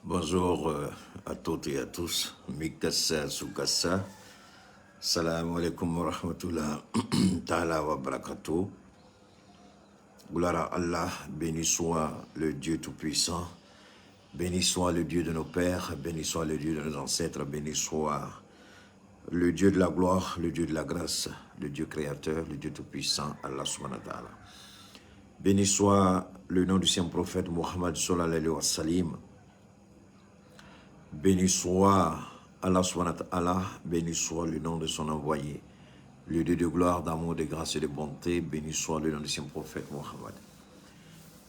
Bonjour à toutes et à tous. Mikasa Sukasa. Salam alaikum wa rahmatullah ta'ala wa barakatuh. Gloire à Allah, béni soit le Dieu Tout-Puissant, béni soit le Dieu de nos pères, béni soit le Dieu de nos ancêtres, béni soit le Dieu de la gloire, le Dieu de la grâce, le Dieu créateur, le Dieu Tout-Puissant, Allah subhanahu wa ta'ala. Béni soit le nom du saint prophète Muhammad sallallahu alayhi wa sallam. Béni soit Allah subhanahu wa ta'ala, béni soit le nom de son envoyé, le Dieu de gloire, d'amour, de grâce et de bonté, béni soit le nom du saint prophète Mohammed.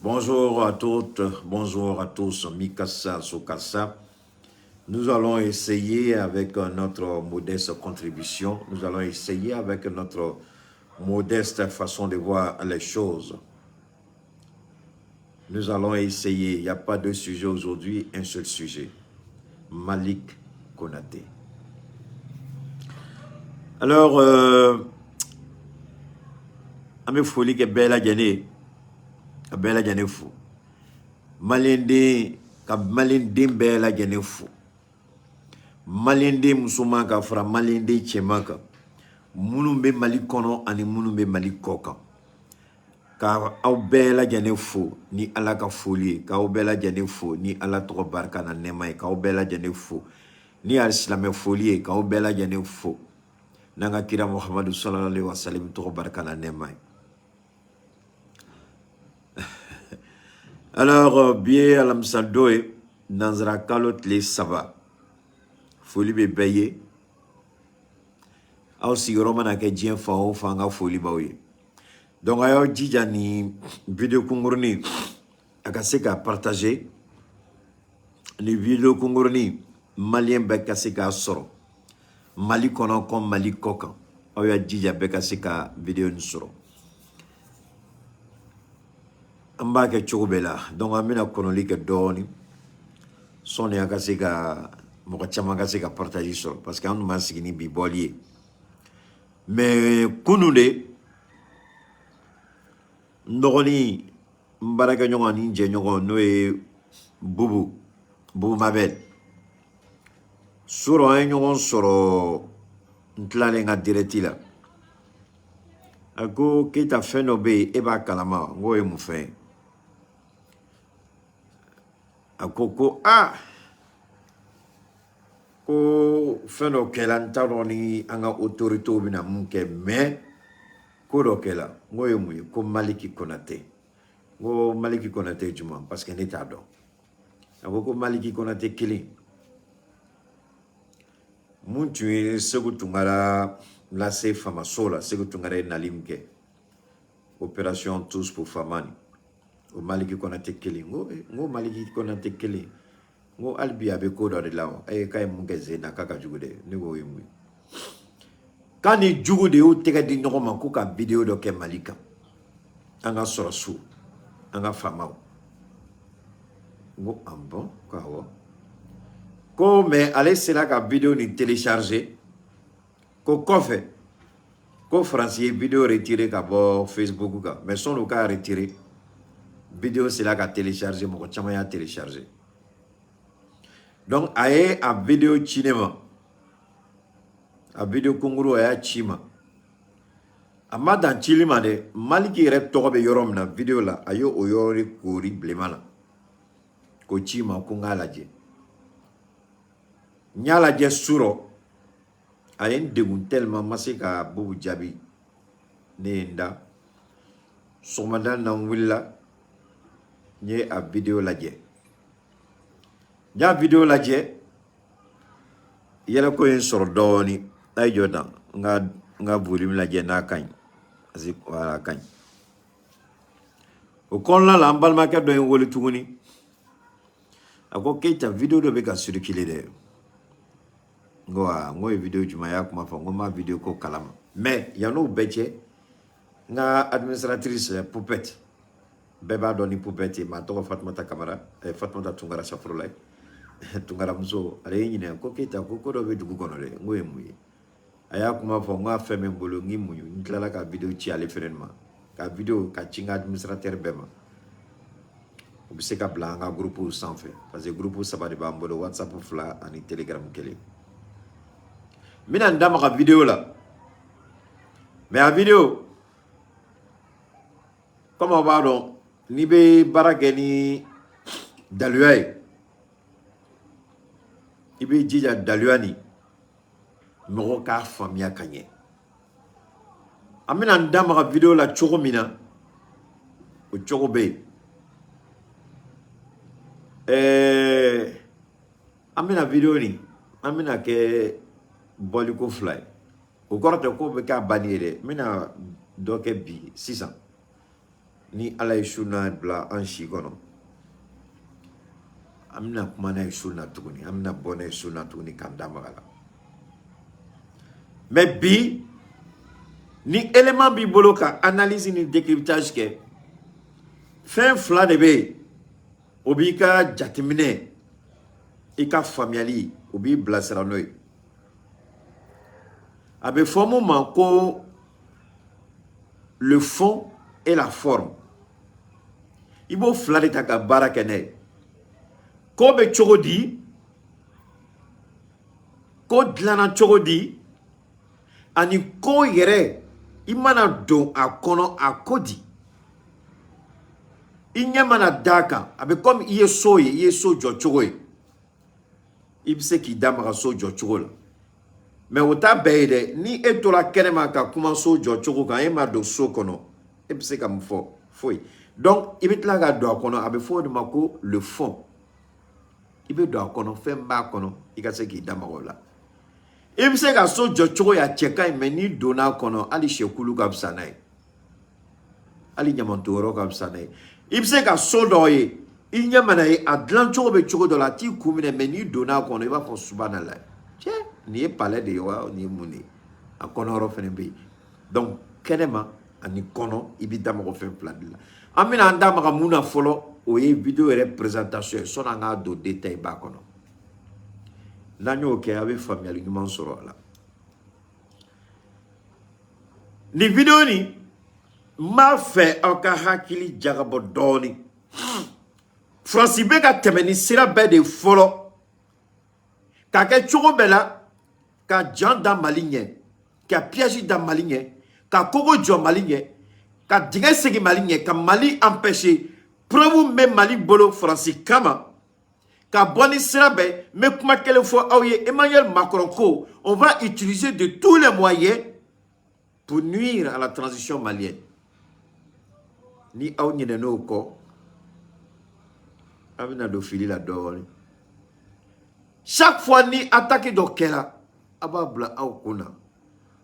Bonjour à toutes, bonjour à tous, Mikasa Sukasa. Nous allons essayer avec notre modeste contribution, nous allons essayer avec notre modeste façon de voir les choses. Nous allons essayer, il n'y a pas de sujet aujourd'hui, un seul sujet. Malik Konaté. Alors, ame foli ke bela jane fou. Malende ka malende bela jane fou. Malende musuma ka fra malende chemaka. Munumbe Mali kono ani munumbe Mali koka. Ka aw bela jane fou ni ala ka foli, ka aw bela jane fou ni ala to barka na nema, ka aw bela jane fou ni al-islam folie, ka aw bela jane fou nanga kira Muhammad sallallahu alaihi wasallam to barka na nema. Alors bien alam sadoe nanzra kalot les saba foli be baye aw sigoro mana ke jien fa o fa nga foli bawe. Donc ayo jija ni vidéo kungurni akase ka partager ni vidéo kungurni malien be kase ka soro Mali kono comme Mali kokan ayo jija be kase ka vidéo ni soro amba ke chobela. Donc amina konoli ke doni soni akase ka mo chama kase ka partager soro parce que on ma sigini bi bolier mais kunule Ndogoni mbaraka nyonga ninje nyongo noe bubu mabel suro ay nyongo soro ntlale nga diretila ako kita feno be eba kalama ngoe mufe ako ko ko feno kelantaro ni anga autorité bina munke me Kodo kela, ngoye muye, ko Maliki Konaté. Ngo Maliki Konaté juma, parce que n'est pas don. Ako ko Maliki Konaté killing. Muntu segu tungara lase fama sola, segu tungara nalimke. Opération tous pour famani. O Maliki Konaté killing. Ngo Maliki Konaté killing. Ngo albi abe kodo de lao. Kay mungeze na kaka jugude. Ngo yemwe. Quand il joue de haut, il y a des vidéo de Malika. Anga sorosu, anga famao. Ngo bon, quoi. Comme allez c'est là que vidéo ni téléchargé. Ko kofe. Ko français vidéo retiré ka bo Facebook ka. Mais son cas retiré. Vidéo c'est là que téléchargé, mon chama ya téléchargé. Donc aye a vidéo cinéma. A vidéo kunguru ya chima amma dan chilima de Maliki rep to be yorom na vidéo la ayo oyori kuri blemala ko chima ko ngalaje nyala je suro ayen degun tellement masika bubu jabi ne nda somanda na willa nye a vidéo la je nya vidéo la je yela ko en sor doni ay jodan nga volume la jena kañ asi wala kañ o kon la lambal ma ka do en woli tuguni ako keita video do be ka circuler de ngoy video juma ya kuma fa ngoma video ko kalama mais yano beche nga administratrice poupette beba doni poupette ma to Fatmata Camara Fatmata Tungara Safrolay Tungara muso ale nyine ko keita ko do be dugu kono de ngoy muyi aya kuma fo nga femme mbolo ngi muyu ntlala ka video ci ale frenema ka video ka cinga administrateur bema u bɛ se ka bila an ka groupe sanfɛ parce que groupe 3 de b'an bolo WhatsApp 2 ani Telegram 1 n bɛna n da maga vidéo la mais a vidéo comme aw b'a dɔn n'i bɛ baara kɛ ni daluya ye i bɛ jija daluya ni mɔgɔ k'a faamuya ka ɲɛ an bɛna n da maga vidéo la cogo min na o cogo bɛ yen an bɛna vidéo ni an bɛna kɛ bɔliko 2 ye o kɔrɔ tɛ ko bɛ k'a banni ye dɛ n bɛna dɔ kɛ bi sisan ni ala ye su n'a bila an si kɔnɔ an bɛna kuma n'a ye su na tuguni an bɛna bɔ n'a ye su na tuguni k'an da maga la mais bi ni élément b'i bolo ka analyse ni décryptage kɛ fɛn 2 de bɛ yen o b'i ka jateminɛ i ka faamuyali o b'i bilasira n'o ye a bɛ fɔ mun ma ko le fond et la forme i b'o 2 de ta ka baara kɛ n'a ye ko bɛ cogo di ko dilanna cogo di ani ko yɛrɛ i mana don a kɔnɔ a ko di i ɲɛ mana d'a kan a bɛ comme i ye so ye i ye so jɔ cogo ye i bɛ se k'i da maga so jɔ cogo la mais o t'a bɛɛ ye dɛ ni e tora kɛnɛma ka kuma so jɔ cogo kan e ma don so kɔnɔ e bɛ se ka mun fɔ foyi donc i bɛ tila ka don a kɔnɔ a bɛ fɔ o de ma ko le fond i bɛ don a kɔnɔ fɛn b'a kɔnɔ i ka se k'i da maga o la i bɛ se ka so jɔ cogo ya cɛ ka ɲi mais n'i donna a kɔnɔ hali sɛkulu ka fisa n'a ye hali ɲamantonwɔrɔ ka fisa n'a ye i bɛ se ka so dɔ ye i ɲɛ mana ye a dilan cogo bɛ cogo dɔ la a t'i kun minɛ mais n'i donna a kɔnɔ i b'a fɔ subhanallah cɛ nin ye palais de ye wa nin ye mun de ye a kɔnɔyɔrɔ fana bɛ yen donc kɛnɛma ani kɔnɔ i bɛ da maga fɛn 2 de la an bɛna an da maga mun na fɔlɔ o ye vidéo yɛrɛ présentation ye sɔnni an k'a don détail b'a kɔnɔ n'an y'o kɛ a bɛ faamuyali ɲuman sɔrɔ a la ni vidéo ni n b'a fɛ aw ka hakili jagabɔ dɔɔni Faransi bɛ ka tɛmɛ ni sira bɛɛ de fɔlɔ k'a kɛ cogo bɛɛ la ka jan da Mali ɲɛ ka piège da Mali ɲɛ ka kogo jɔ Mali ɲɛ ka dingɛ segin Mali ɲɛ ka Mali empêcher preuve bɛ Mali bolo Faransi kama ka bɔ ni sira bɛɛ n bɛ kuma kelen fɔ aw ye Emmanuel Macron ko on va utiliser de tous les moyens pour nuire à la transition malienne ni aw ɲinɛn'o kɔ a bɛna don fili la dɔɔni chaque fois ni attaque dɔ kɛra a b'a bila aw kun na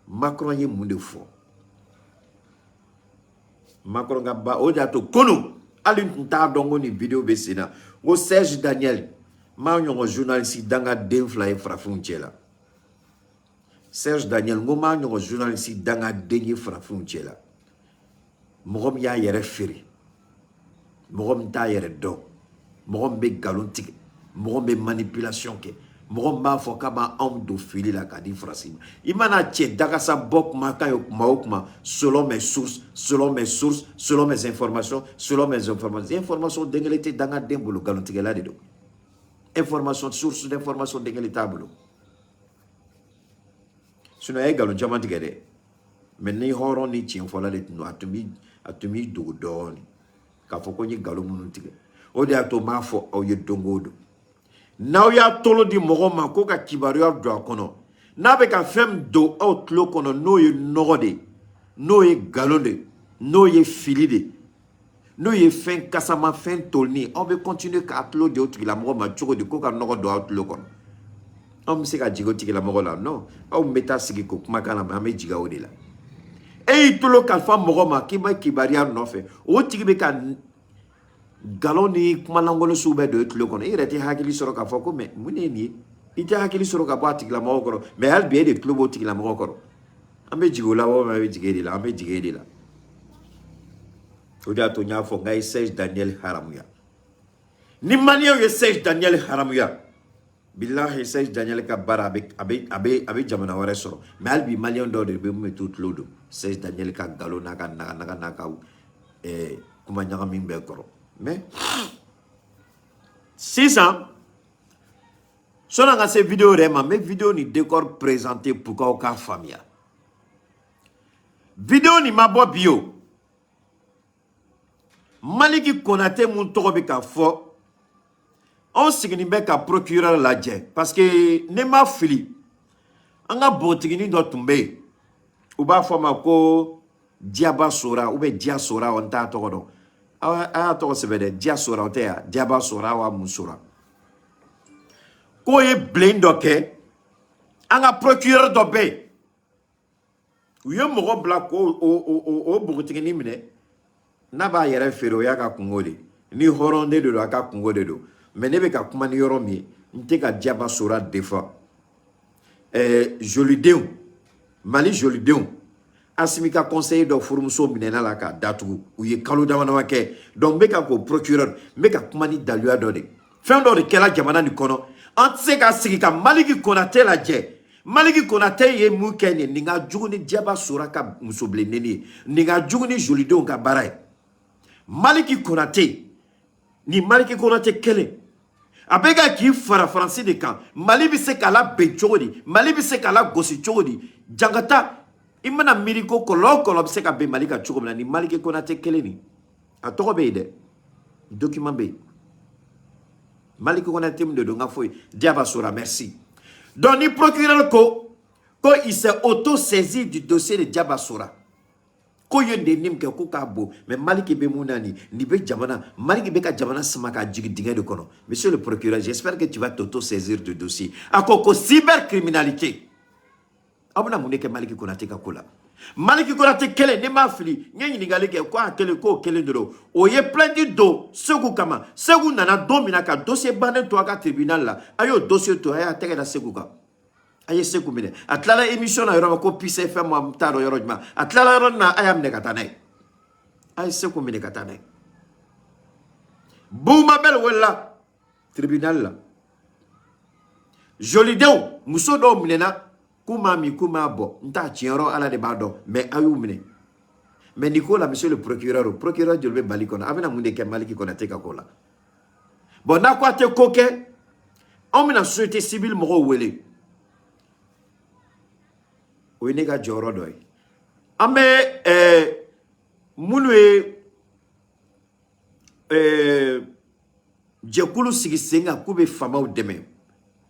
Macron ye mun de fɔ Macron ka ba o de y'a to kunu hali n tun t'a dɔn ko nin vidéo bɛ sen na ko Serge Daniel maa ɲɔgɔn journaliste dangaden 2 ye farafinw cɛ la Serge Daniel n ko maa ɲɔgɔn journaliste dangaden ye farafinw cɛ la mɔgɔ min y'a yɛrɛ feere mɔgɔ min t'a yɛrɛ dɔn mɔgɔ min bɛ nkalon tigɛ mɔgɔ min bɛ manipulation kɛ mɔgɔ min b'a fɔ k'a b'anw don fili la k'a di Faransi ma i mana cɛ dakasa bɔ kumakan ye kuma o kuma selon mes sources selon mes sources selon mes informations selon mes informations information den kelen tɛ dangaden bolo nkalontigɛla de don information source d'information den kelen t'a bolo sinon a ye nkalon caman tigɛ dɛ mais ni hɔrɔn ni tiɲɛfɔla de tun don a tun b'i dogo dɔɔni k'a fɔ ko n ye nkalon minnu tigɛ o de y'a to n b'a fɔ aw ye don o don n'aw y'a tolo di mɔgɔ ma ko ka kibaruya don a kɔnɔ n'a bɛ ka fɛn min don aw tulo kɔnɔ n'o ye nɔgɔ de n'o ye nkalon de n'o ye fili de n'o ye fɛn kasama fɛn tolini aw bɛ continuer k'a tulo di o tigilamɔgɔ ma cogo di ko ka nɔgɔ don aw tulo kɔnɔ anw bɛ se ka jigin o tigilamɔgɔ la non aw bɛ taa sigi ko kumakan na mais an bɛ jigin o de la e y'i tulo kalifa mɔgɔ ma k'i bɛ kibaruya nɔfɛ o tigi bɛ ka nkalon ni kumalankolon sugu bɛɛ don e tulo kɔnɔ e yɛrɛ tɛ hakili sɔrɔ k'a fɔ ko mais mun de ye nin ye i tɛ hakili sɔrɔ ka bɔ a tigilamɔgɔ kɔrɔ mais hali bi e de tulo b'o tigilamɔgɔ kɔrɔ an bɛ jigin o la walima an bɛ jigin e de la an bɛ jigin e de la o de y'a to n y'a fɔ n k'a ye Serge Daniel haramuya ni maliyɛnw ye Serge Daniel haramuya bilahi Serge Daniel ka baara a bɛ jamana wɛrɛ sɔrɔ mais hali bi maliyɛn dɔw de bɛ mun bɛ t'u tulo don Serge Daniel ka nkalon n'a ka naganaga n'a ka kuma ɲagami bɛɛ kɔrɔ mais 6 ans. Si on a ces vidéos, mes vidéos ni décor présenté pour qu'aucun famille. Vidéo ni ma bo bio. Maliki Konate moun tobe ka fo. On signifie ka procureur la dje. Parce que ne ma fili. Anga botigini do tumbe. Ou ba fo ma ko diaba sora ou be dia sora on ta to do. A to se bede dia sora o te ya diaba sora wa musura. Ko e blendo ke anga procureur do be. Uyo mo black o botigini mine. Naba yere fero ya ka kungoli. Ni horonde de la ka kungole do. Mais ne be ka kuma ni yoro mi. Nte ka diaba sora defa. Jolideu. Mali Jolideu. Asimika conseiller de Furumuso minena la ka datu. Ou ye kalo damana wake. Donc be ka ko procureur. Me ka kuma ni dalua do de. Fin do de kela jamana ni kono. Antse ka sigika Maliki Konate la je. Maliki Konate ye mukene. Ninga juguni diaba sora ka musoble neni. Ninga juguni Jolideu ka baray. Maliki Konate. Ni Maliki Konate kele. Abega ki fara français de kan. Mali bi se kala be chogodi. Mali bi se kala gosi chogodi. Jangata imana miriko kolo bi se ka be Malika chogomna ni Maliki Konate kele ni. A toko be de. Document be. Maliki Konate mde do nga foy. Diaba sora merci. Donc ni procureur ko il s'est auto-saisi du dossier de Diaba Sora. Ko yende nim ke ko ka bo mais Maliki be munani ni be jamana Maliki be ka jamana smaka jigi dingue de kono. Monsieur le procureur, j'espère que tu vas t'auto-saisir du dossier. Akoko cybercriminalité. Abuna muneke Maliki Konate ka kola. Maliki Konate kele ne ma fili nyenyi ningale ke ko akele ko kele ndoro. Oye plein de do segu kama segu nana domina ka dossier banen to aka tribunal la. Ayo dossier to aya tege da segu ka. Aye sekou mine. Atlala émission na yoro ko pisse FM mo mtaro yoro jma. Atlala yoro na ayam ne katane. Aye sekou mine katane. Bouma bel wala tribunal la. Jolideu muso do minena kuma mi kuma bo. Nta chiero ala de bado mais ayu mine. Mais Nicolas monsieur le procureur de le balikona amena munde ke Maliki Konate ka kola. Bon na kwa te koke on mena société civile mo wele. Oui, nega joro doy. Ame munwe jekulu sigi senga kube fama ou deme.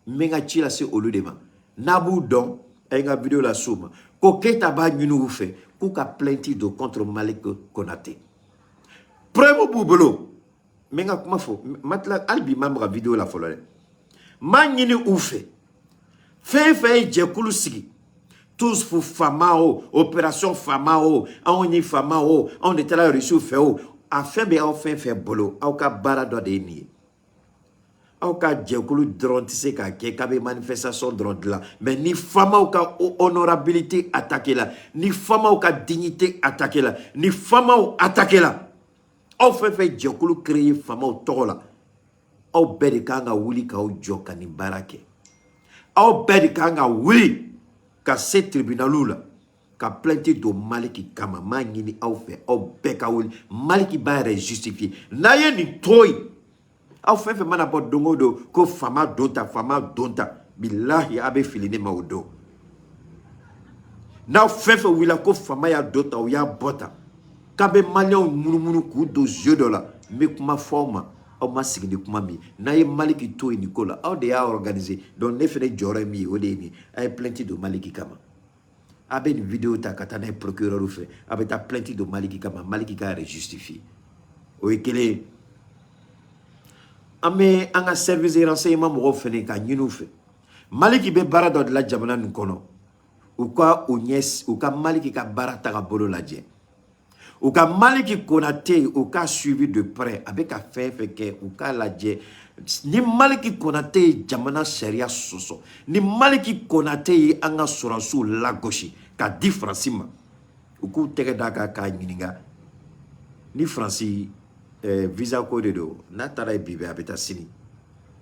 Menga chila se olu dema. Nabu don nga vidéo la souma. Ko keta ba nyunu ufe kuka plenty do contre Maliki Konate. Premo bubolo. Menga kuma fo matla albi mamra vidéo la folole. Ma nyini ufe. Fe jekulu sigi. Tous pour Famao, opération Famao, on y Famao, on était là reçu fait au, afin de enfin faire bolo, au cas barado de ni. Au cas djekulu drone tisse ka kabe manifestation drone là, mais ni fama au cas honorabilité attaqué là, ni fama au cas dignité attaqué là, ni fama au attaqué là. Au fait djekulu créer fama au tola. Au bedi kanga wuli ka au joka ni barake. Au bedi kanga wuli ka ce tribunal là ka plainte do Maliki kama mangini au fait au beka wul Maliki ba justifier naye ni toy au fait mana bod dongo do ko fama donta billahi abe filine maudo na fait wila ko fama ya donta o ya bota kabe malio munu ku do jeu la me kuma forma au masigni kuma mi naye Maliki toy Nicolas au de a organisé donc ne fait jore mi o de ni ay plainte do Maliki kama abe une vidéo ta katana procureur ou fait abe ta plainte de Maliki kama Maliki ka justifié o ekele ame anga service de renseignement mo fene ka nyinu fe Maliki be barado de la jamana nkono ou ka onyes ou ka Maliki ka barata ka bolo la je ou ka Maliki Konate ou ka suivi de près avec a fait que ou ka la je ni Maliki Konate jamana sharia soso ni Maliki Konate anga surasu la goshi ka di francima ou ku tege daga ka nyininga ni franci visa code do na tara bibe abeta sini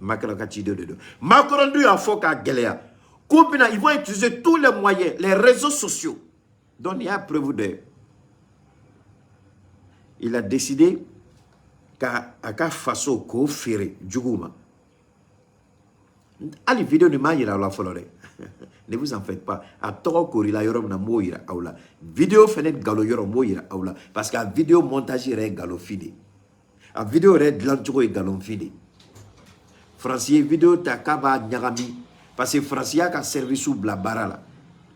makala ka chido do Macron du a foka gelea combina ils vont utiliser tous les moyens les réseaux sociaux donc il y a preuve de il a décidé qu'à façon ko fere juguma Ali vidéo ni ma yira la folore. Ne vous en faites pas. A toko korila yoro na mo yira aula. Vidéo fenet galo yoro mo yira aula. Parce que la vidéo montage est galo fini. La vidéo est glanchoko et galo fini. Francier vidéo ta kaba nyagami. Parce que Francia a servi sous blabara là.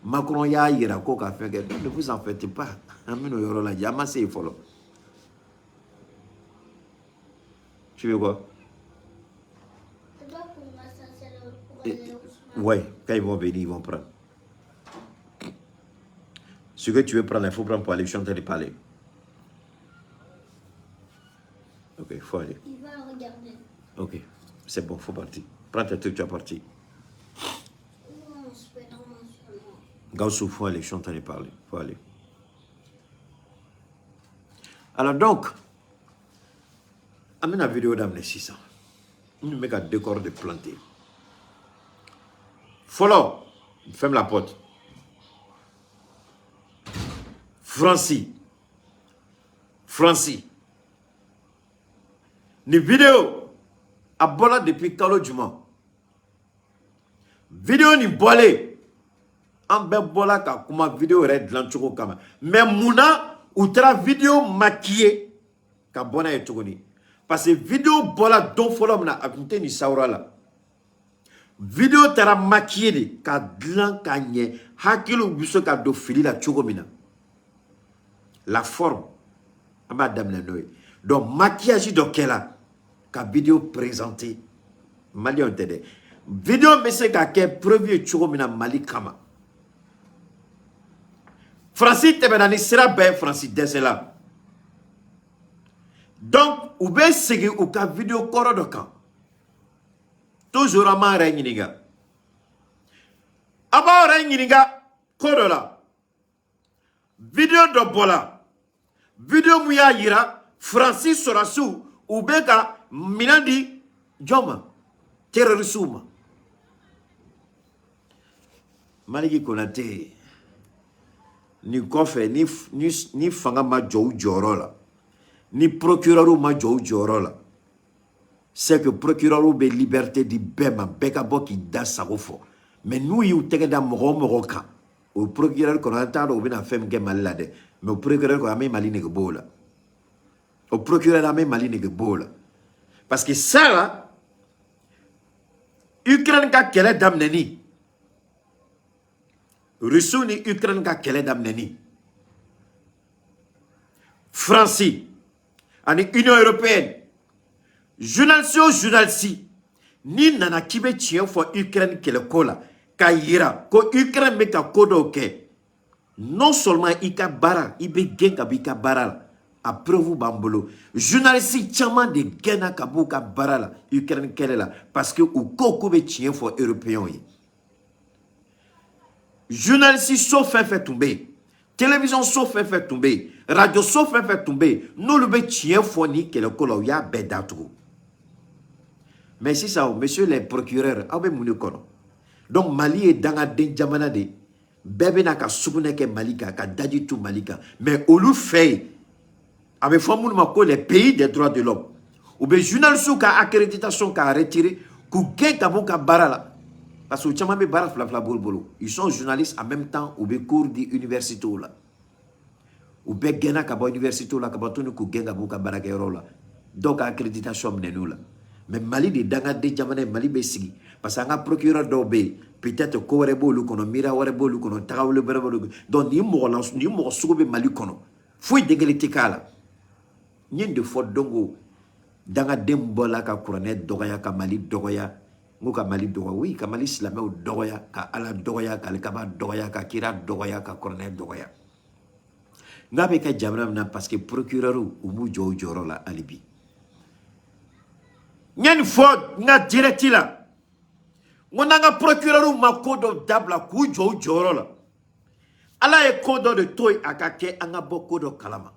Macron ya yira ko ka fait. Ne vous en faites pas. Amino yoro la yama c'est follow. Tu veux quoi? Ouais, quand ils vont venir, ils vont prendre. Ce que tu veux prendre, il faut prendre pour aller chanter et parler. Ok, il faut aller. Il va regarder. Ok, c'est bon, il faut partir. Prends tes trucs, tu vas partir. Non, je vais dans mon salon. Gaussou, il faut aller chanter et parler. Il faut aller. Alors donc, amène la vidéo d'Amnesty 600. On met un décor de planter. Follow, ferme la porte. Francis. Ni vidéo a bola depuis Kalo Juma. Vidéo ni bolé. En be bola ka kuma vidéo red lanchoko kama. Mais mouna outra vidéo maquillée ka bona et togoni. Parce que vidéo bola don follow na akunte ni saura la. Vidéo tera maquillé de ka glan ka nye hakilo biso ka do fili la chogomina. La forme amba damne noy. Donc maquillage do kela ka vidéo présenté Mali on tede. Vidéo messe ka ke preuve chogomina Mali kama. Francis tebenani sera ben Francis desela. Donc ou be segi ou ka vidéo koro do kan. Toujours à ma reiniga. Aba reiniga kodola. Vidéo de bola. Vidéo mouya yira Francis Sorasu ou beka minandi joma terrorisme. Maliki Konate ni kofe ni fanga ma jou jorola. Ni procureur ma jou jorola. C'est que procureur ou be liberté di bema beka boki da sagofo. Mais nous y ou tege da moro kan. Au procureur qu'on entend ou bina femme ke malade. Mais au procureur qu'on a même mali nege bola. Au procureur a même mali nege bola. Parce que ça là, Ukraine ka kele damneni. Russie ni Ukraine ka kele damneni. Francis, en Union européenne. Journaliste, ni nana kibe tien fo Ukraine kele kola ka yira ko Ukraine me ka kodo ke non seulement ika bara ibe genga bika bara a preuve bambolo journaliste chama de gena kabuka bara la Ukraine kele la parce que ou koko be tien fo européen yi journaliste sauf fait tomber télévision sauf fait tomber radio sauf fait tomber nous le be tien fo ni kele kola ya bedatu. Mais si ça, monsieur les procureurs, donc Mali est dans un denjamana de bébé n'a qu'à souvenir que Malika, qu'à dadji tout Malika. Mais au lieu fait, avec Famoun Mako, les pays des droits de l'homme, ou bien journal sous qu'à accréditation qu'à retirer, qu'au gain qu'à barala. Parce que Tchamame Baral Flafla Bolbolo, ils sont journalistes en même temps, ou bien cours d'université là. Ou bien Gena Kaba université là, Kabatonu qu'au gain qu'à barakero là. Donc accréditation mnenou là. Mais Mali de danga de jamane Mali besigi parce que un procureur d'obé peut-être korebo lu kono mira warebo lu kono tagawle berebo donc ni mo lance ni mo sobe Mali kono foi d'égalité kala nyen de fo dongo danga dembola ka couronne dogaya ka Mali dogoya nguka Mali dogoya oui ka Mali islamé o dogoya ka ala dogoya ka kaba dogoya ka kira dogoya ka couronne dogoya ngabe ka jamana parce que procureur ou mu joro la alibi. Nyen fo nga directi la ngona nga procureur ma kodo dabla ku joro la ala e kodo de toy akake anga boko do kalama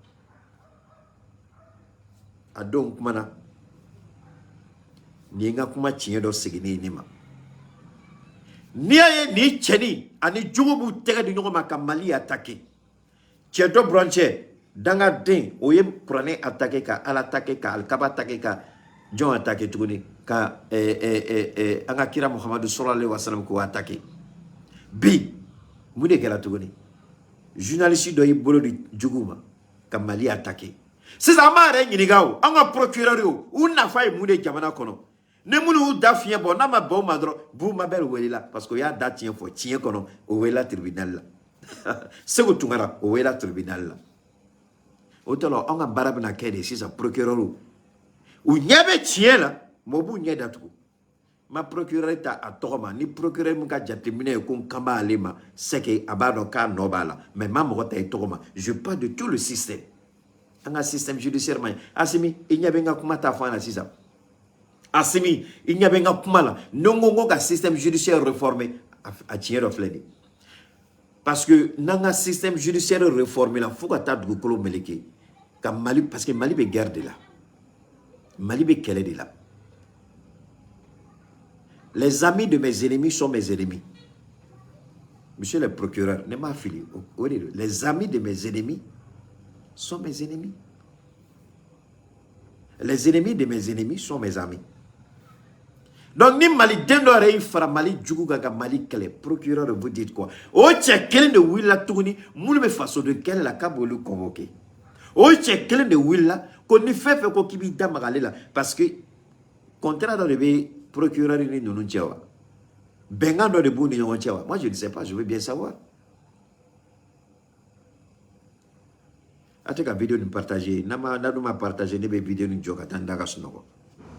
adon kumana ni nga kuma chinye do sigini ni ma ni aye ni cheni ani jugubu tege di nyoma ka Mali attaquer chedo branche danga den oye prane attaquer ka ala attaquer ka al kaba attaquer ka John attaqué tuguni ka anga kira Muhammadu sallallahu alaihi wasallam ko attaqué bi mu de kɛra tuguni journaliste dɔ y'i bolo di jugu ma ka Mali attaqué sisan an b'a yɛrɛ ɲininka o an ka procureur yo u nafa ye mun de jamana kɔnɔ ni minnu y'u da fiɲɛ bɔ n'a ma bɛn o ma dɔrɔn Boumabel welela parce que o y'a da tiɲɛ fɔ tiɲɛ kɔnɔ o welela tribunal la Segu Tunkara o welela tribunal la o tɔ la an ka baara bɛna kɛ de sisan procureur u ɲɛ bɛ tiɲɛ la mɔgɔ b'u ɲɛ datugu ma procureur ta a tɔgɔ ma ni procureur min ka jateminɛ ye ko n kan b'ale ma c'est que a b'a dɔn k'a nɔ b'a la mais ma mɔgɔ ta i tɔgɔ ma je parle de tout le système an ka système judiciaire ma ɲi Asimi i ɲɛ bɛ n ka kuma ta fɔ an na sisan Asimi i ɲɛ bɛ n ka kuma la ni n ko ka système judiciaire réformer a tiɲɛ dɔ filɛ de parce que n'an ka système judiciaire réformer la fo ka taa dugukolo meleke ka Mali parce que Mali bɛ guerre de la Mali bɛ kɛlɛ de la. Les amis de mes ennemis sont mes ennemis. Monsieur le procureur, ne m'a fili. Les amis de mes ennemis sont mes ennemis. Les ennemis de mes ennemis sont mes amis. Donc, ni Mali dendore il fera Mali djuguga Mali kele. Procureur, vous dites quoi? O tche kele de willa tourni, moule me façon de quelle la kabolu convoqué. O tche kele de willa, qu'on y fait ko kibi damagalé parce que, contraire dans le procureur ni nous tchewa. Bengando de bouni yon tchewa. Moi, je ne sais pas, je veux bien savoir. Ate ka vidéo nous partager. Nama nadu ma partager ne be vidéo nous joka tandaka sunoko.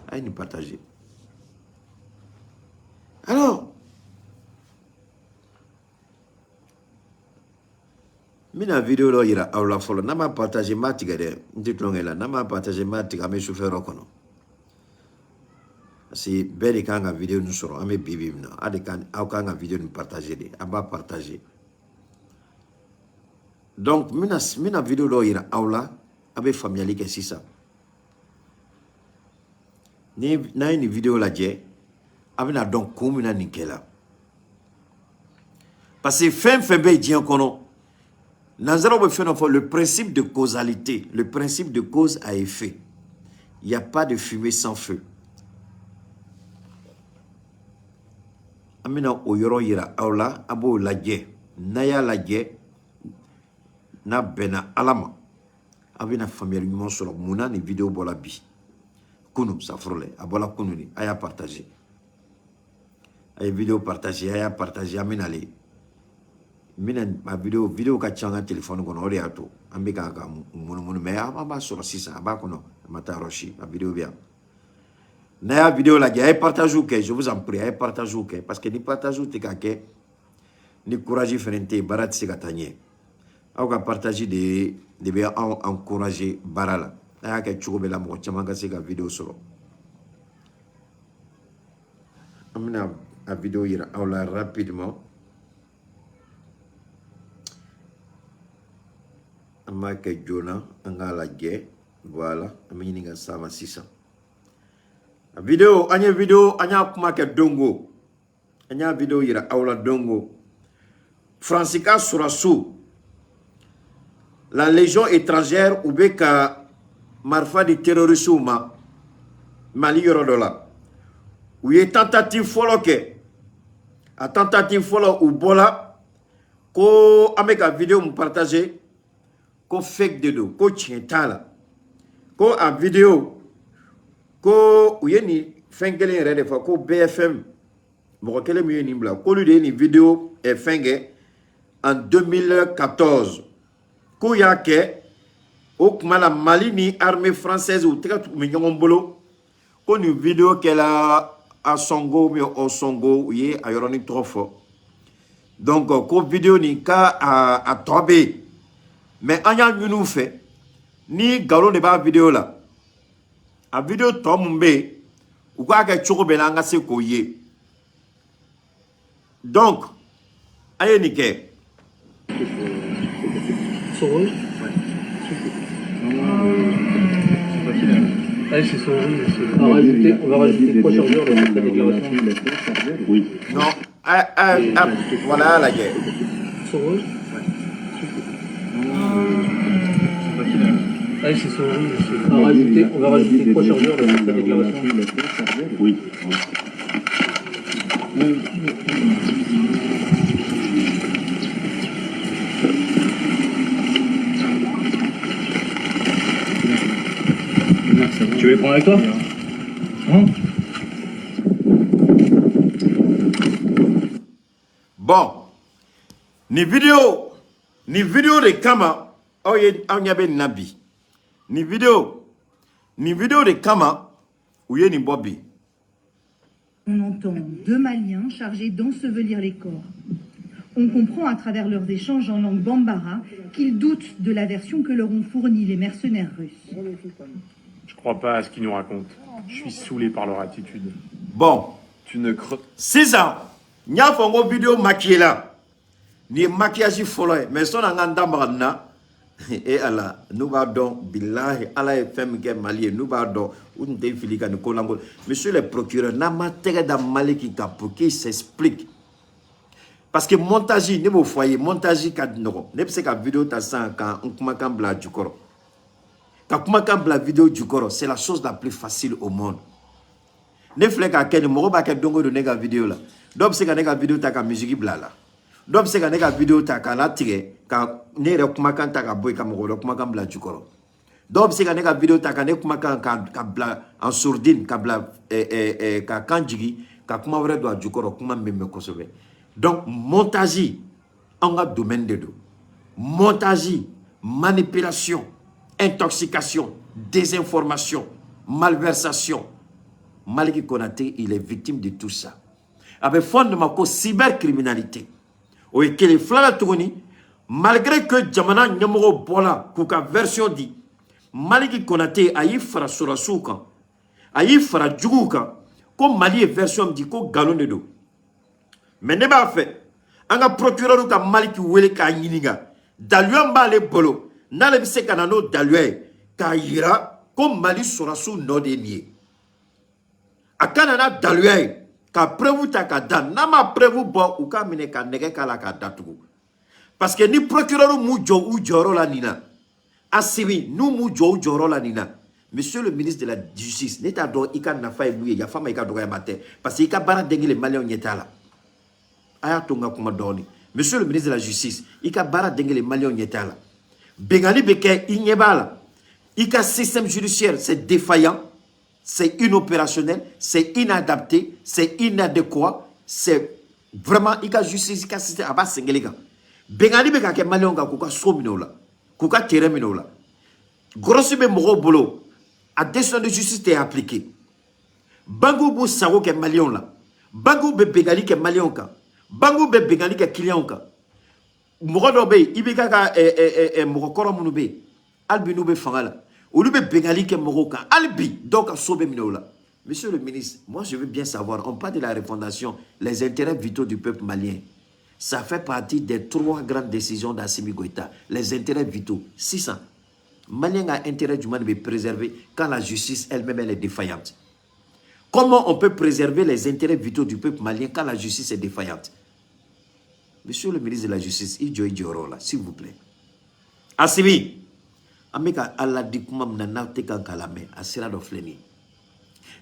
Ay nous partager. Alors, mina vidéo lo ira awla folo nama partager matiga de nditlongela nama partager matiga me chauffeur okono. Si beli kanga vidéo nous soro ame bibi na ade kan aw kanga vidéo nous partager de aba partager. Donc mina vidéo lo ira awla abe familiali ke sisa. Ni na une vidéo la je abina donc komuna nikela. Parce que fin be dien kono le principe de causalité, le principe de cause à effet. Il n'y a pas de fumée sans feu. Amina oyoro yira aula abo lagye naya lagye na bena alama abina famille nyumo solo muna ni vidéo bola bi kunu safrole abola kunu ni aya partager ay vidéo partager aya partager amina le mina ma vidéo ka changa téléphone kono ori ato ambika ka munu me aba solo sisa aba kono mata roshi a vidéo bien na vidéo la gay partage ou que je vous en prie ay partage ou que parce que ni partage ou te ka ke ni courage frente barat se gatanye au ka partager de be encourager barala na ka chugo bela mo chama ka se ka vidéo solo amina a vidéo ira aula rapidement amaka jona angala ge voilà amini nga sama 600 vidéo anya kuma ke dongo anya vidéo ira aula dongo Francika Surasu la légion étrangère ubeka marfa de terrorisme Mali yorodola où est tentative follow ke a tentative follow ou bola ko ameka vidéo me partager ko fake de do ko chientala ko a vidéo ko uyeni fengele rede fa ko BFM mo kele mi ni bla ko lu de ni vidéo e fenge en 2014 ko yake o kuma la Mali ni armée française ou teka mi nyongolo ko ni vidéo qu'elle a à Songo mais au Songo uye ayoroni trop fort donc ko vidéo ni ka a tobe mais anya nous fait ni galo ne ba vidéo là a vidéo tombe ou quoi que choko belanga se koye donc aye ni ke son rôle allez c'est son rôle on va rajouter 3 chargeurs dans cette déclaration oui non voilà la guerre son rôle Ah, c'est souris. On va rajouter 3 chargeurs dans cette déclaration. Oui. Tu veux les prendre avec toi? Hein? Bon, ni vidéo de kama, awnyabe nabi. Ni vidéo de kama, ouye ni bobi. On entend 2 Maliens chargés d'ensevelir les corps. On comprend à travers leurs échanges en langue bambara qu'ils doutent de la version que leur ont fournie les mercenaires russes. Je crois pas à ce qu'ils nous racontent. Je suis saoulé par leur attitude. Bon, Tu ne crois... 6 ans, nya fongo vidéo maquillée là. Ni maquillage follow, mais son anganda marna. Et Allah, nous pardon, billahi, Allah est femme qui est malien, nous pardon, ou nous défilika nous kolango. Monsieur le procureur, n'a pas tere da maliki pour qu'il s'explique. Parce que montage, ne vous foyer, montage kadnoro. Ne peut pas vidéo ta sang quand on commence bla du corps. Quand on commence bla vidéo du corps, c'est la chose la plus facile au monde. Ne faites qu'à quel moment ba dongo de nega vidéo là. Donc c'est qu'à nega vidéo ta ka musique bla là. Donc c'est qu'à nega vidéo ta ka la tire ka ne re kuma kan ta ka boy ka mo kuma kan bla du corps. Donc c'est qu'à nega vidéo ta ka ne kuma kan ka bla en sourdine ka bla ka kanjigi ka kuma vrai do du corps kuma même kosobe. Donc montage en un domaine de dos. Montage, manipulation, intoxication, désinformation, malversation. Maliki Konaté, il est victime de tout ça. Avec fondement de cybercriminalité. Oui, que les fleurs tourni, malgré que Djamana Nyamoro Bola, Kouka version dit, Maliki Konaté a eu fara surasuka, a eu fara djouka, comme Mali version dit, ko galon de dos. Mais ne pas fait. Un procureur ka Maliki Wele ka yininga. Daluan ba le bolo. Na le bise kanano dalue ka yira comme Mali surasu no de nié. Akanana dalue ka prevu ta ka dan nama prevu bo ou ka mine ka nege kala ka datugu. Parce que ni procureur mu jo ou joro la nina. Asibi nous mu jo ou joro la nina. Monsieur le ministre de la Justice, n'eta do ika nafa e mouye ya fama ika doga mate parce que ika bara dengi les Maliens nyetala. Ayatonga kuma doni. Monsieur le ministre de la Justice, ika bara dengi les Maliens nyetala. Bengali beke inyebala. Ika système judiciaire, c'est défaillant. C'est inopérationnel, c'est inadapté, c'est inadéquat, c'est vraiment ika justice ika système aba sengelega. Bengali beka ke malionga kuka sominola, kuka tereminola. Grossi be moro bolo, a décision de justice est appliquée. Bangu bu sago ke malion la, bangu be bengali ke malionka, bangu be bengali ke clientka. Moro do be ibika ka moro koro munu be, albi nu be fangala. Ou le Bengali qui est Moroka, Albi, donc à Sobe Minola. Monsieur le ministre, moi je veux bien savoir, on parle de la refondation, les intérêts vitaux du peuple malien. Ça fait partie des 3 grandes décisions d'Assimi Goïta. Les intérêts vitaux, 600. Malien a intérêt du monde de préserver quand la justice elle-même elle est défaillante. Comment on peut préserver les intérêts vitaux du peuple malien quand la justice est défaillante? Monsieur le ministre de la Justice, s'il vous plaît. Assimi. Ameka Allah di kuma mnana teka kalame asira do fleni.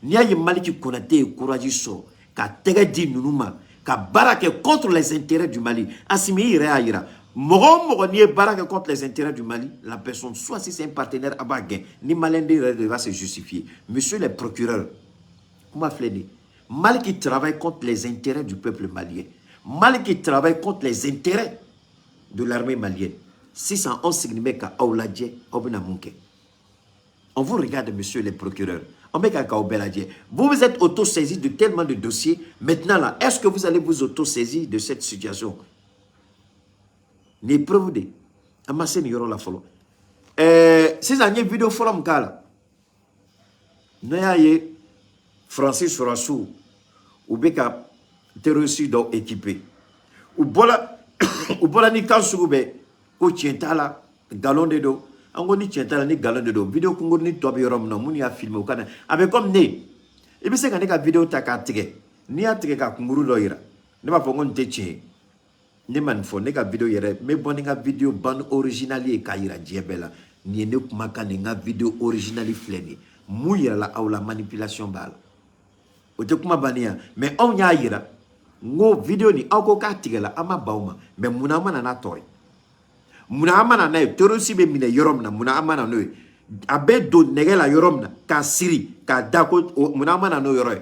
Nia ye Maliki Konaté courage so ka tega di nunuma ka barake contre les intérêts du Mali. Assimi ira ira. Mogo ni barake contre les intérêts du Mali, la personne soit si c'est un partenaire abagé ni malende va se justifier. Monsieur le procureur, comment fleni? Maliki travaille contre les intérêts du peuple malien. Maliki travaille contre les intérêts de l'armée malienne. 611 signimeka aouladje obina munke. On vous regarde, monsieur le procureur. Vous vous êtes auto-saisi de tellement de dossiers. Maintenant là, est-ce que vous allez vous auto-saisir de cette situation? N'est preuve de amassé ni la follow. Ces années vidéo forum kala. N'ayez Francis Sorassou ou beka terroriste donc équipé. Ou bola ni kansoube. Ko tientala galon de do angoni tientala ni galon de do vidéo ko ngoni tobe yorom no muni a filmer kana avec comme ne e be se ka ne ka vidéo ta ka tege ni a tege ka kunguru do ira ne ma fongon teche ne man fo ne ka vidéo yere me boni ka vidéo ban original e ka ira diebela ni ne kuma kan nga vidéo originale fleni mouya la aw la manipulation bal o te kuma bania mais on nya yira ngo vidéo ni aw ko ka tigela ama bawma mais muna mana na toy muna amana na torosi be mine yorom na muna amana no abe do negela yorom na ka siri ka dako muna amana no yoroy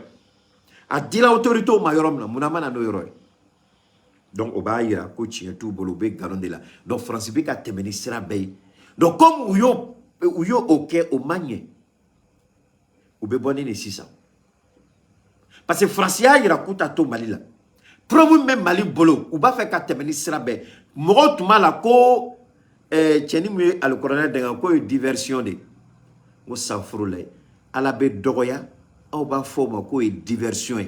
a dila autorité ma yorom na muna amana no yoroy donc o ba yira ko ci tout bolo be galon de la donc France be ka temeni sira bay donc comme uyo OK au magne ou be bonne ni 600 parce que France ya yira kuta to Mali la problème même Mali bolo ou ba fait ka temeni sira bay mo tuma la ko tieni mu al colonel de ko diversion de o safrule ala be dogoya au ba forma ko diversion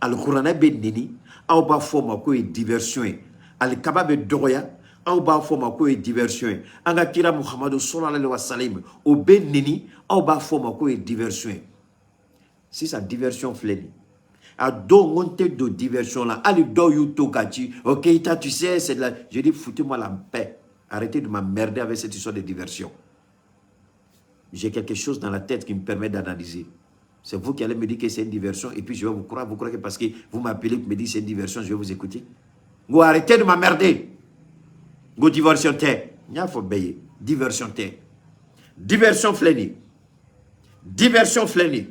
al colonel be nini au ba forma ko diversion al kababe dogoya au ba forma ko diversion anga kira Muhammadu sallallahu alaihi wasallam o be nini au ba forma ko diversion si sa diversion fleni a do monte de diversion là ali do you to gachi OK tu sais c'est de la je dis foutez-moi la paix. Arrêtez de m'emmerder avec cette histoire de diversion. J'ai quelque chose dans la tête qui me permet d'analyser. C'est vous qui allez me dire que c'est une diversion et puis je vais vous croire. Vous croyez que parce que vous m'appelez pour me dire que c'est une diversion, je vais vous écouter. Vous arrêtez de m'emmerder. Vous diversion terre. Il y a faut payer. Diversion terre. Diversion fleni. Diversion fleni.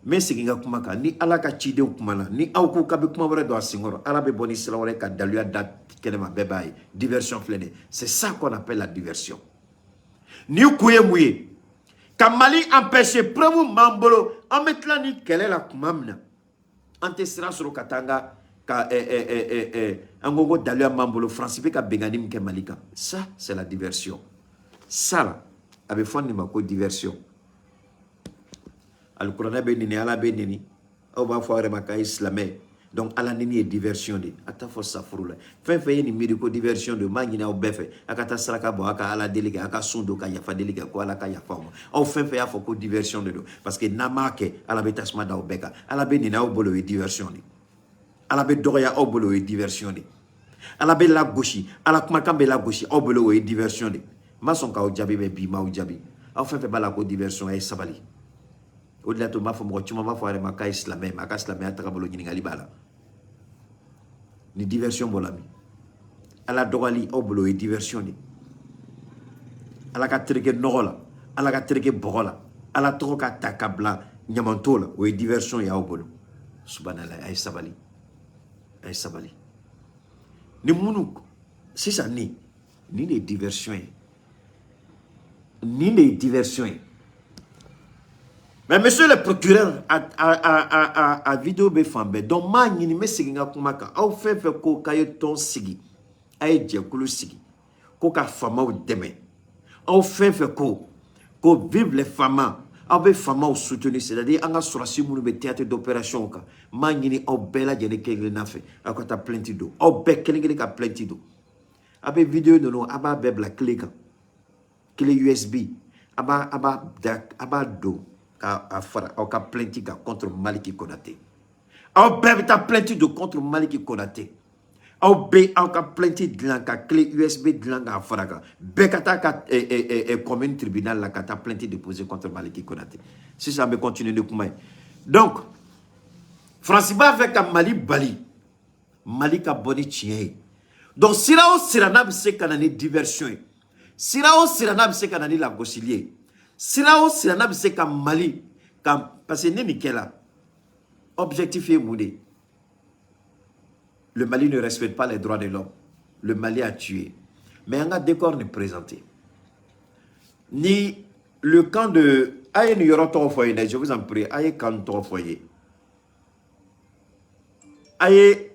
Mais c'est qu'il kumaka ni ala ka chide kumala ni auku kabe kuma wore do asingoro ala be boni sala wore ka daluya dat kelema bebaye diversion flene c'est ça qu'on appelle la diversion ni kuye muye ka Mali empêcher preuve mambolo en mettant ni quelle est la kumamna ante sera sur katanga ka angogo daluya mambolo francipe ka benganim ke malika ça c'est la diversion ça là avec fond ni mako diversion al Qur'an be nini ala be nini au ba foire maka islamé donc ala nini est diversion de ata fo safrula fe ni médico diversion de mangina au befe akata saraka bo aka ala délégué aka sundo ka yafa délégué ko ala ka yafa mo au fe ya fo ko diversion de parce que namake ala be tasma da obeka ala be nini au bolo e diversion de ala be doya au bolo e diversion de ala be la gauche ala kuma kambe la gauche au bolo e diversion de mason ka o jabi be bi ma o jabi au fe bala ko diversion e sabali au-delà de ma femme, tu m'as fait ma caisse la même, ma caisse la même, à ni diversion bolami. À la dorali, au boulot et diversion. À la catrique norola, à la catrique borola, à la troca takabla, nyamantola, ou diversion ya au boulot. Subhanallah, ay sabali. Ay sabali. Ni mounouk, c'est ça ni les diversions. Ni les diversions. Mais monsieur le procureur a vidéo be fambe donc ma nyini me siginga kumaka au fe ko kayo ton sigi ay je kulu sigi ko ka fama o deme au fe ko vive les femmes au be fama o soutenir c'est-à-dire anga surasi munu be théâtre d'opération ka ma nyini au bela jene kengli na fe akota plenty do au be kengli ka plenty do abe vidéo de no aba be la clé USB aba do ka plainte contre Maliki Konaté. Au bébé ta plainte de contre Maliki Konaté. Au bé au ka plainte de la clé USB de la faraga. Bekata ka commune tribunal la ta plainte déposée contre Maliki Konaté. Si ça me continue de comment. Donc Franciba avec Mali Bali. Mali ka boni tien. Donc sira na se kanani diversion. Sira na se kanani la gosilier. Sira na se ka Mali parce que neni kela objectif est moudé. Le Mali ne respecte pas les droits de l'homme. Le Mali a tué. Mais un décor n'est présenté. Ni le camp de Aïe New York foyer, je vous en prie, Aïe camp foyer. Aïe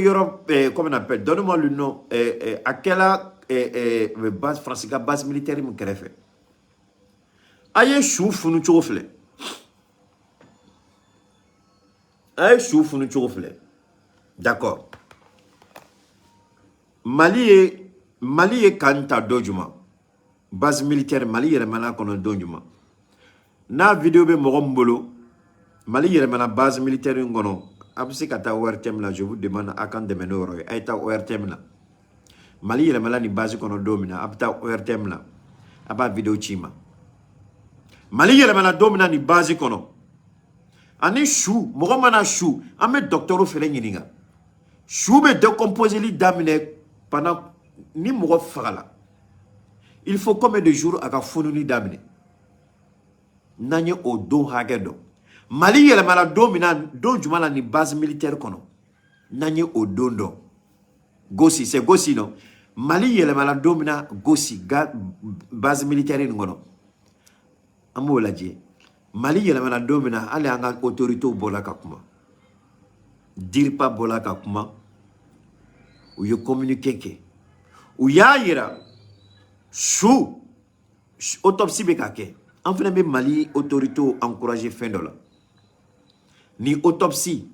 Europe, comment on appelle? Donne-moi le nom. À quelle base française, base militaire, il me fait. Aïe chouf nous choufle. Aïe chouf nous choufle. D'accord. Mali est kanta dojuma. Base militaire Mali est remana kono dojuma. Na vidéo be morombolo. Mali est remana base militaire ngono. Absi kata ORTM là, je vous demande à quand de menoro. Aïta ORTM là. Mali yele mala ni base kono domina apta ORTM la aba video chima Mali yele mala domina ni base kono ani chou mogo mana chou ame docteur fele nyininga chou be décomposer li damine pendant ni mogo fagala il faut combien de jours aka fonu ni damine nanye o don hagedo Mali yele mala domina don jumala ni base militaire kono nanye o dondo Gossi c'est Gossi non Mali yele mala domina Gossi base militaire ngono amo laje Mali yele mala domina ale anga autorité bola kakuma dire pas bola kakuma ou yo communiquer ke ou ya yira chou autopsie be kake en fait be Mali autorité encourager fin de la ni autopsie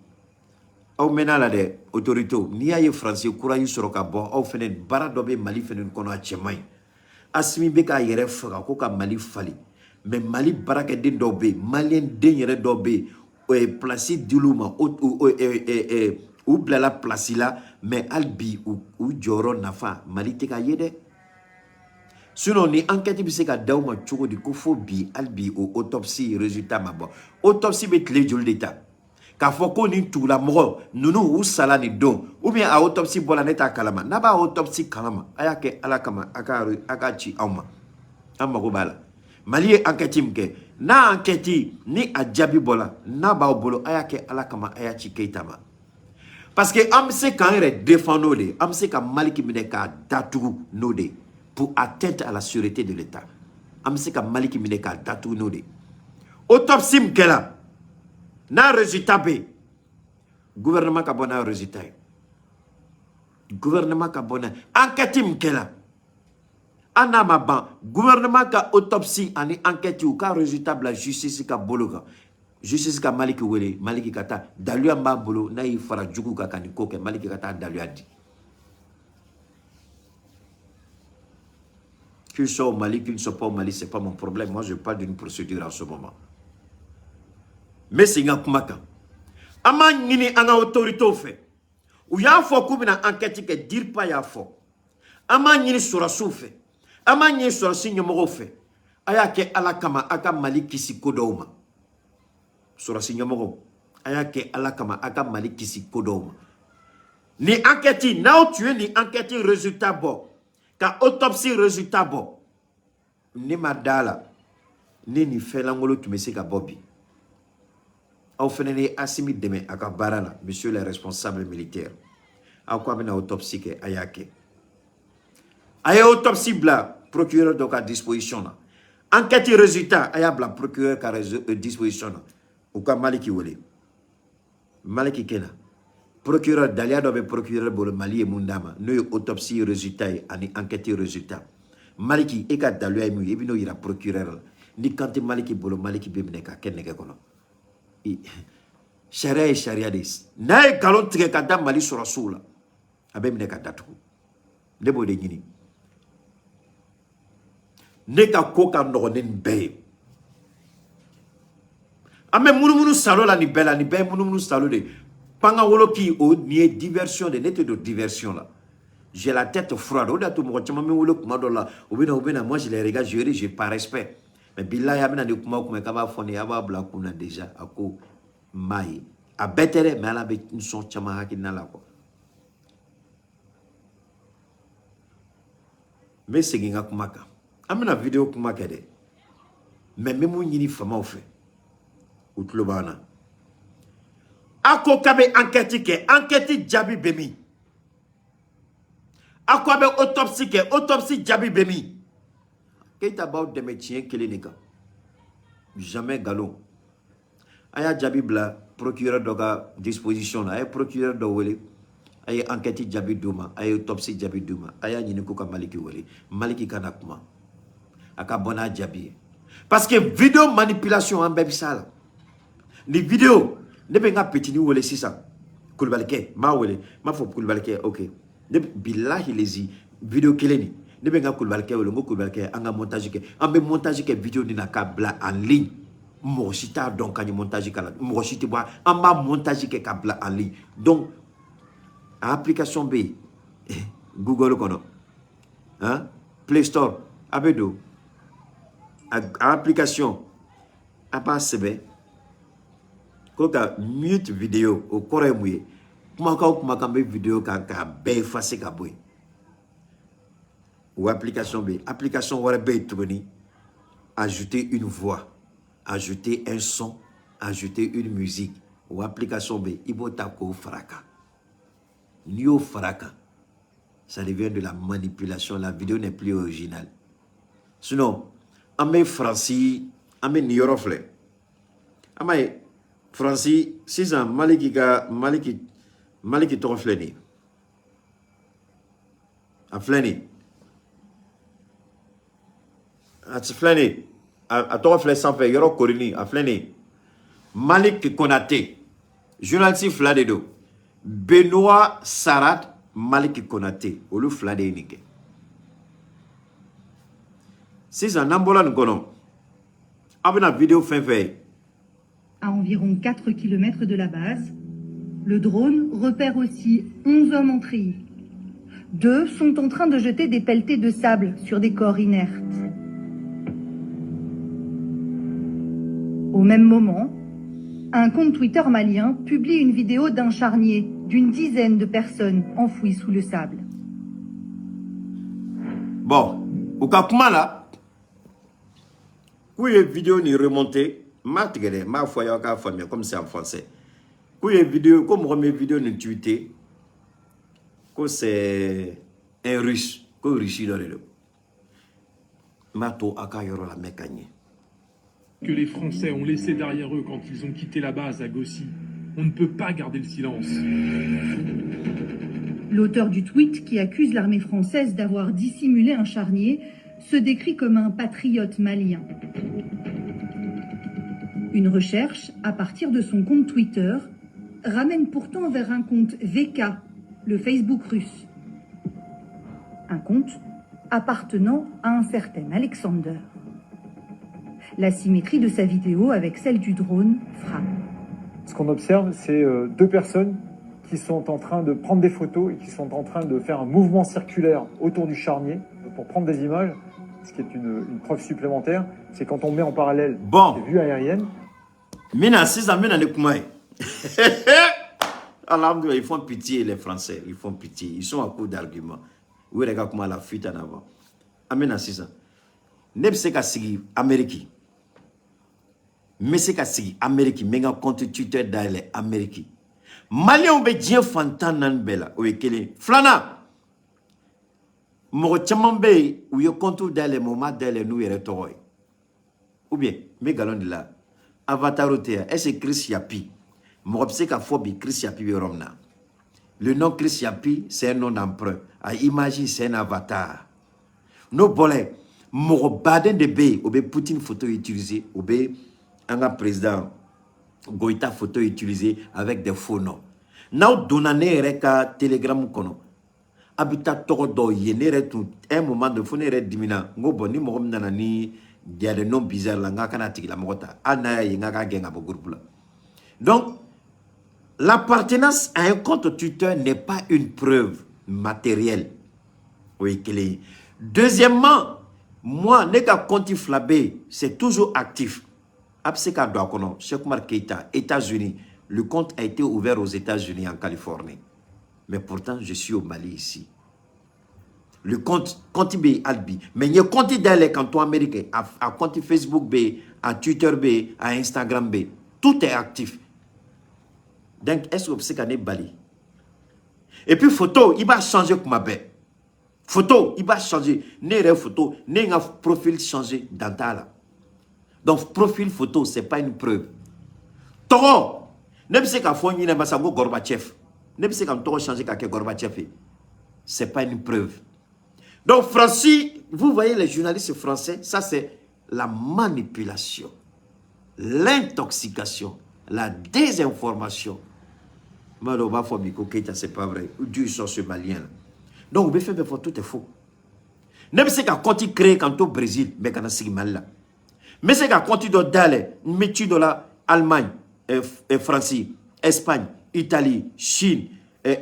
au menala de autorité ni aye français courage sur ka bon au fenen bara dobe Mali fenen kono a chemay asmi be ka yere faga ko ka Mali fali mais Mali baraka den dobe malien den yere dobe placé diluma ou blala place là mais albi ou joro nafa Mali te ka yede sinon ni enquête bi se ka dawma chogo di ko fo bi albi ou autopsie résultat ma bon autopsie be clé jol d'état ka foko ni tula mogo nunu ou sala ni don ou bien a autopsie bola neta kalama na ba autopsie kalama ayake alakama akachi awma amma go bala Mali enquête mke na enquête ni ajabi bola na ba bolo ayake alakama ayachi keitama parce que am se kan re défendre de am se ka Mali ki mine ka datu node pour atteinte à la sûreté de l'état am se ka Mali ki mine ka datu node autopsie mkela na résultat B gouvernement ka bona résultat gouvernement ka bona enquête mkela ana maban gouvernement ka autopsie ani enquête ou ka résultat la justice ka bologa justice ka Maliki wele Maliki kata dalu amba bolo na yi fara jugu ka kaniko ke Maliki kata dalu adi qu'il soit au Mali qu'il ne soit pas au Mali c'est pas mon problème moi je parle d'une procédure en ce moment mais c'est nga kumaka ama ngini anga autorité fait ou ya fo ku bina enquête ke dire pas ya fo ama ngini sura soufe ama ngini sura sinyo mo fait aya ke ala kama aka Mali kisi kodoma sura sinyo mo aya ke ala kama aka Mali kisi kodoma ni enquête now tu es ni enquête résultat bon ka autopsie résultat bon ni madala ni felangolo tu me se ka bobi au fenene asimi deme aka barala monsieur le responsable militaire a quoi bena autopsie ke ayake aya autopsie bla procureur donc à disposition là enquête résultat aya bla procureur ka disposition là ou ka Maliki wole Maliki kena procureur dalia dobe procureur bol Mali e mundama no autopsie résultat ani enquête résultat Maliki e ka dalu ay mu e bino ira procureur ni kanti Maliki bolo Maliki be mneka keneke kono sharia sharia des na galon tige kada Mali sura sula abe mneka datu debo de nyini neka koka nonen be ame munu salo la ni bela ni be munu salo de panga wolo ki o ni diversion de nete de diversion là j'ai la tête froide o da to mo chama me wolo kuma do la obina moi je les regarde j'ai pas respect mais billahi amina de kuma ka ba foni aba bla kuna déjà ako mai a betere mais ala be son chama hakina la ko mais c'est ginga kumaka amina vidéo kumaka de mais même on yini fama o fait utlobana ako kabe enquête jabi bemi ako be autopsie jabi bemi keita about de métier clinique jamais galon aya jabi bla procureur doga disposition aya procureur do wele aya enquête jabi duma aya autopsie jabi duma aya nyini ko ka Maliki wele Maliki kana kuma aka bona jabi parce que vidéo manipulation en bebisala ni vidéo ne be nga petit ni wole sisa kulbalke ma wole ma fo kulbalke ok ne billahi lezi vidéo keleni ne be nga kulbalke wole ngo kulbalke anga montage ke ambe montage ke vidéo ni na ka bla en ligne mo sita donc ani montage kala mo sita boa amba montage ke ka bla en ligne donc application B Google kono hein, Play Store, abedo, application, apa sebe, koka mute vidéo au corps mouillé, comment vidéo ka effacer ka boy, ou application B, application warabe tourni, ajouter une voix, ajouter un son, ajouter une musique, ou application B, ibotako fraka, nio fraka. Ça devient de la manipulation. La vidéo n'est plus originale. Sinon, amé Francis, amé Niorofle. Amé Francis, 6 ans, Maliki Torofleni. A Fleni. A Fleni. A Torofle sans faire, Yoro Korini, a Fleni. Malik Konate. Journaliste Fladedo. Benoît Sarat. Malik Konate, au lieu de Nike. C'est un ambulant gonon. Avec la vidéo fait. À environ 4 km de la base, le drone repère aussi 11 hommes en treillis. 2 sont en train de jeter des pelletées de sable sur des corps inertes. Au même moment, un compte Twitter malien publie une vidéo d'un charnier d'une dizaine de personnes enfouies sous le sable. Bon, au cas là, où la vidéo n'est remontée, ma foi, comme c'est en français. Où la vidéo, comme remet vidéo n'est tweetée, que c'est un russe, que Russie dans le mato akayoro la mécanique. Que les Français ont laissé derrière eux quand ils ont quitté la base à Gossi. On ne peut pas garder le silence. L'auteur du tweet, qui accuse l'armée française d'avoir dissimulé un charnier, se décrit comme un patriote malien. Une recherche, à partir de son compte Twitter, ramène pourtant vers un compte VK, le Facebook russe. Un compte appartenant à un certain Alexander. La symétrie de sa vidéo avec celle du drone frappe. Ce qu'on observe, c'est 2 personnes qui sont en train de prendre des photos et qui sont en train de faire un mouvement circulaire autour du charnier pour prendre des images. Ce qui est une preuve supplémentaire, c'est quand on met en parallèle les vues aériennes. Mina, si ça mène à l'écoumé. Alhamdoulilah, ils font pitié, les Français. Ils font pitié. Ils sont à court d'arguments. Oui, regarde comment la fuite en avant. Amena, c'est ça. Nebseka Sigi, Amérique. Mais c'est qu'à Sigi, Amérique. Mais quand compte Twitter d'aller, Amérique. Malien, on veut dire Fantan Nanbela. Oui, quel est. Flana. Moro Chamambe, où il compte d'aller, moment d'aller, nous, et Toroy. Ou bien, mes galons de là. Avatar Otea, est-ce que Chris Yapi? Moro Pseka Phobi, Chris Yapi, Romna. Le nom Chris Yapi, c'est un nom d'emprunt. À imagine, c'est un avatar. Nos bolets, Moro Baden de B, ou bien Poutine photo utilisée, ou bien un président Goïta photo utilisée avec des faux noms. Now, donane reka télégramme kono. Habitat toro yenere tout un moment de fonere dimina. Ngobo ni mo nana ni il y a des noms bizarres là nga kana tiki la mota. Ana yenga ka genga bo groupe là. Donc l'appartenance à un compte Twitter n'est pas une preuve matérielle. Oui, qu'elle est. Deuxièmement, moi, n'est qu'à compte flabé, c'est toujours actif. Abseka Douakono, Cheikh Oumar Keïta, États-Unis. Le compte a été ouvert aux États-Unis, en Californie. Mais pourtant, je suis au Mali ici. Le compte B Albi. Mais il y a compte d'aller quand on américain, à compte Facebook B, à Twitter B, à Instagram B. Tout est actif. Donc, est-ce que c'est qu'on est Bali? Et puis, photo, il va changer comme ma bête. Photo, il va changer. N'est photo, n'est un profil changé dans ta là. Donc, profil photo, ce n'est pas une preuve. Toro, ne sais qu'à fond, il n'y a pas de Gorbatchev. Ne sais qu'à Toro changer qu'à Gorbatchev. Ce n'est pas une preuve. Donc, Francis, vous voyez les journalistes français, ça c'est la manipulation, l'intoxication, la désinformation. Maloba Fomiko Keita, c'est pas vrai. Dieu sont ce malien. Donc, vous faites tout est faux. Ne sais qu'à quand il crée quand au Brésil, mais quand il mal là. Mais c'est qu'à continuer d'aller, mettre dans la Allemagne, France, Espagne, Italie, Chine,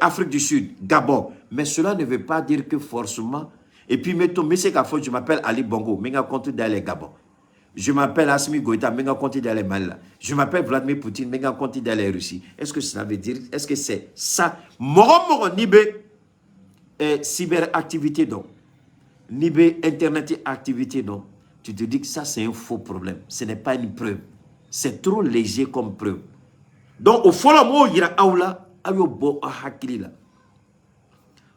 Afrique du Sud, Gabon. Mais cela ne veut pas dire que forcément, Et puis, mettons, je m'appelle Ali Bongo, Menga compte d'aller Gabon. Je m'appelle Assimi Goïta, Menga compte d'aller Mali. Je m'appelle Vladimir Poutine, Menga compte d'aller Russie. Est-ce que ça veut dire, est-ce que c'est ça? Moro Nibe, cyberactivité, donc. Nibe, internet activité, donc. Tu te dis que ça, c'est un faux problème. Ce n'est pas une preuve. C'est trop léger comme preuve. Donc, au fond, moi, il y a aula, ayo bo ahakili la.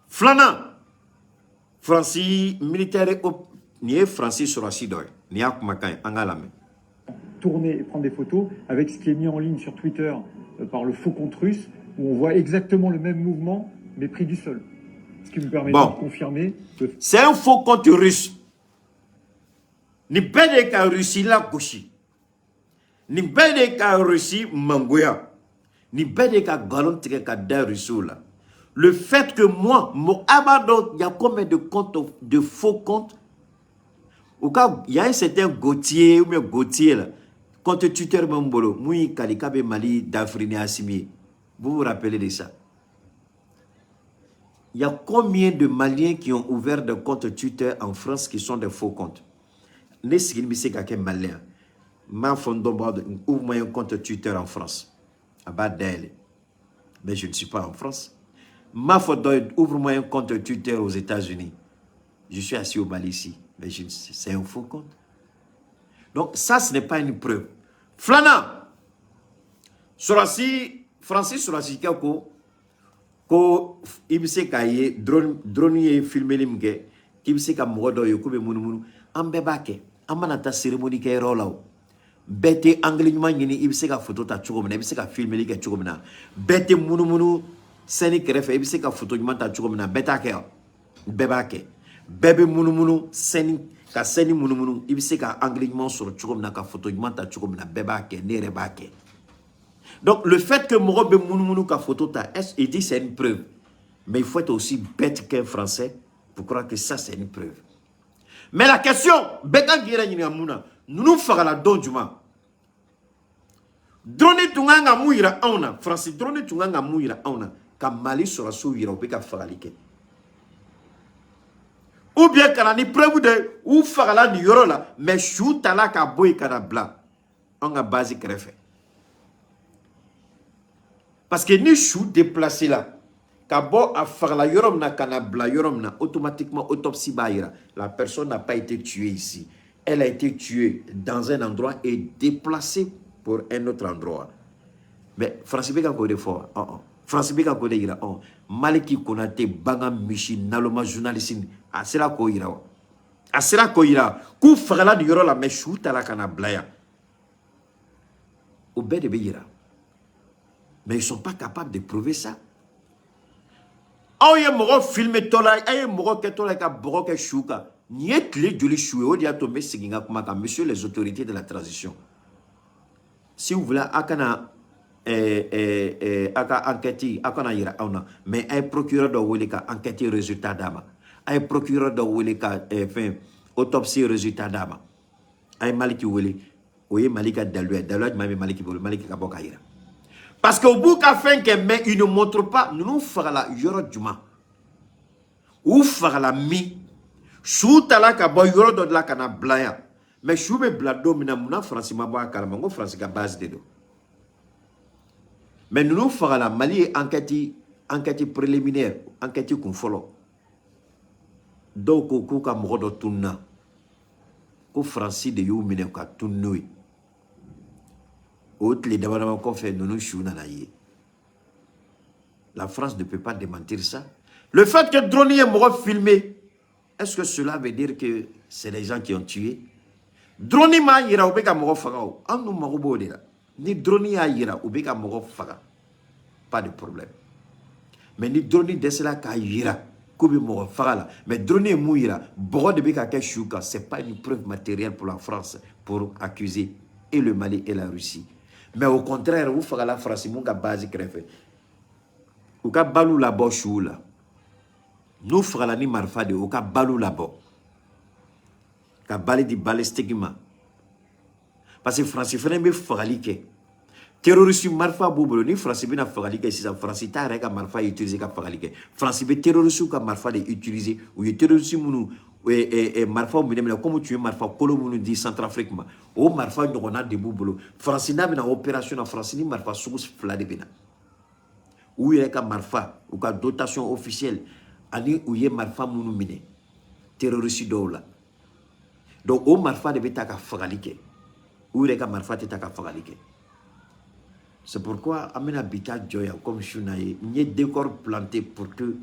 Flana, Francis militaire, ni Francis sur la Sidoy, ni Akumakan, Angalame. Tourner et prendre des photos avec ce qui est mis en ligne sur Twitter par le faux compte russe, où on voit exactement le même mouvement, mais pris du sol. Ce qui me permet de confirmer que... C'est un faux compte russe. Ni bede ka Russie la gauche. Ni bede ka Russie mangoya. Ni bede ka galon tige ka da Russie là. Le fait que moi, mon abado, il y a combien de comptes, de faux comptes? Au cas, il y a un certain Gauthier, ou bien Gauthier là, compte Twitter Mambolo, Moui Kalikabe Mali, Dafrine Assimi. Vous vous rappelez de ça? Il y a combien de Maliens qui ont ouvert des comptes Twitter en France qui sont des faux comptes? Ne sais pas si Malien. Ma fondement ouvre un compte Twitter en France. À bas d'elle. Mais je ne suis pas en France. Ma photo ouvre-moi un compte Twitter aux États-Unis. Je suis assis au Mali ici. Mais c'est un faux compte. Donc ça, ce n'est pas une preuve. Flana. Sorasi, Francis Sorasi Kako, ko ibise kaye drone ye filmé limge, ibise ka modo yo kube munu ambebake, amanata cérémonie ke rolao. Bete anglais nyini ibise ka photo ta chogomna, ibise ka filmé li ke chogomna. Bete munu seni kerefe ibise ka photo nyuma ta chogomna, betake bebake. Bebe munu seni ka seni munu ibise ka anglais sur chogomna ka photo nyuma ta chogomna, bebake nere bake. Donc, le fait que Morobe Mounoumounou ka photo ta, il dit c'est une preuve. Mais il faut être aussi bête qu'un Français pour croire que ça c'est une preuve. Mais la question, Bekan Gira Mouna, nous faisons la don du ma. Drone Tunganga Mouira Auna, Français, drone Tunganga Mouira Auna, ka Mali sur la souvira ou Beka Faralike. Ou bien quand on a preuve de ou Farala ni Yorola, mais chou tala ka boy kana blanc. On a basique refait. Parce que ni chou déplacé là, kabo a faire la yoromna kanabla yoromna automatiquement autopsie baïra. La personne n'a pas été tuée ici. Elle a été tuée dans un endroit et déplacée pour un autre endroit. Mais Francis Beka Kode fort. Francis Beka Kode ira. Maliki Konate Banga Michi Naloma journaliste. Ah c'est là ko ira. Ah c'est là ko ira. Kou faire la yoro la mais chou tala kanabla. Au bed de beira. Mais ils ne sont pas capables de prouver ça. Aïe, moro filmé tola, aïe, moro que tola ka boro que chouka. Niet les joli choué, on dit à tomber siginga kumaka, monsieur les autorités de la transition. Si vous voulez, akana, aka enquête, akana ira auna, mais un procureur de Woleka enquête résultat d'ama. Un procureur de Woleka, autopsie résultat d'ama. Un maliki Wole, oui, malika daloué, mami maliki Wole, maliki kabokaira. Parce qu'au bout qu'à fin mais il ne montre pas, nous ferons la yoro djuma. Ou ferons la mi. Chou tala ka boy yoro de la kana blaya. Mais chou me blado mina muna franci maboa kalamango franci ka base de do. Mais nous ferons la Mali enquête préliminaire, enquête qu'on follow. Donc au ka modo tunna. Ko franci de you mine ka tunnoi. La France ne peut pas démentir ça. Le fait que drone est mort filmé, est-ce que cela veut dire que c'est les gens qui ont tué? Drone ma ira ou beka mort fagao. An nous maroubo de là. Ni drone a ira ou beka mort faga. Pas de problème. Mais ni drone de cela ka ira. Koube mort faga. Mais drone mouira. Boro de beka ke chouka. C'est pas une preuve matérielle pour la France pour accuser et le Mali et la Russie. Mais au contraire, vous ferez la France, mon gars basique crève. Ou ka balou la bo chou là. Nous ferons la ni marfade, ou ka balou la bo. Ka bali di balestigma. Parce que France ferait me fera like. terroriste marfa bobolo ni France bina fagali ke sisa France ta reka marfa utiliser ka fagali ke France be terroriste ka marfa de utiliser ou terroriste munu marfa mina comme tu es marfa kolo munu di Centrafrique ma o marfa nyogona de bobolo France na bina opération na France ni marfa sugus fla de bina ou yeka marfa ou ka dotation officielle ani ou ye marfa munu mine terroriste dola donc o marfa de beta ka fagali ke ou yeka marfa te ta ka fagali ke. C'est pourquoi amena bita joya comme chunaye n'y décor planté pour que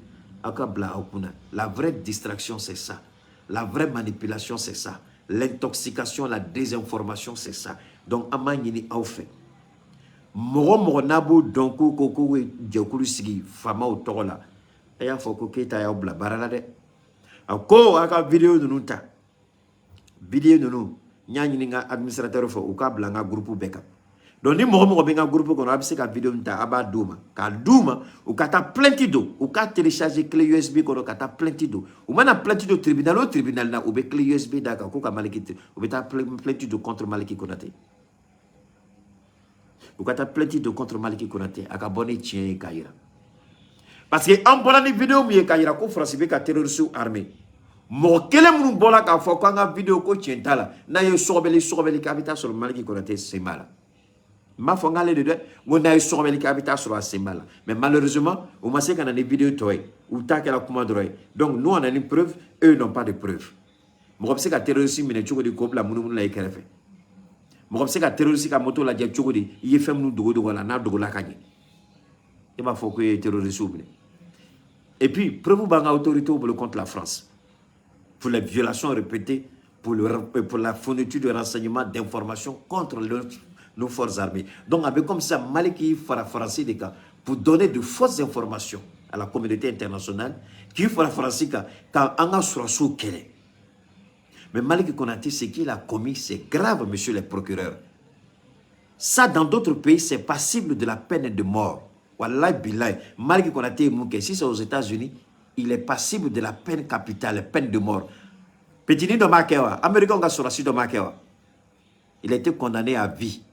akabla okuna. La vraie distraction c'est ça. La vraie manipulation c'est ça. L'intoxication, la désinformation c'est ça. Donc amanyini au fait. Moro nabo donko koko we jokulu sigi fama otola. Eya foko keta ya obla barala de. Ako aka vidéo nunuta. Vidéo nunu nyanyini nga administrateur fo ukabla nga groupe backup. Donc, ni mogo benga groupe qu'on a absé ka vidéo nta aba douma ka douma ou kata plenty d'eau ou ka télécharger clé USB qu'on kata plenty d'eau ou mana plenty d'eau tribunal au tribunal na ou be clé USB daka ko ka maliki ou beta plenty d'eau contre Maliki Konaté ou kata plenty d'eau contre Maliki Konaté aka boni tien kaira parce que en bona ni vidéo mi kaira ko France be ka terroriste armée mo kele mun bola ka fo ko nga vidéo ko tien tala na yo sobeli ka bita sur Maliki Konaté c'est mal. Ma fongale de deux, on a eu sur les habitats sur la semelle. Mais malheureusement, on m'a dit qu'on a des vidéos toy ou tant qu'elle a commandé. Donc nous on a une preuve, eux n'ont pas de preuve. Moi je sais que terroriste mais tu veux couple la mounu la écrit. Moi je sais que terroriste a moto la dia tu veux il fait nous dogo la na dogo la kanye. Il m'a faut que terroriste oublié. Et puis preuve banga autorité contre la France pour les violations répétées pour la fourniture de renseignements d'informations contre nos forces armées. Donc, avec comme ça, Maliki fera français des cas pour donner de fausses informations à la communauté internationale qui fera français quand on a sur sous qu'elle. Mais Maliki Konaté, ce qu'il a commis, c'est grave, monsieur le procureur. Ça, dans d'autres pays, c'est passible de la peine de mort. Wallahi billahi. Maliki Konaté, si c'est aux États-Unis, il est passible de la peine capitale, peine de mort. Petit de Makewa, Américain sur la de Makewa. Il a été condamné à vie.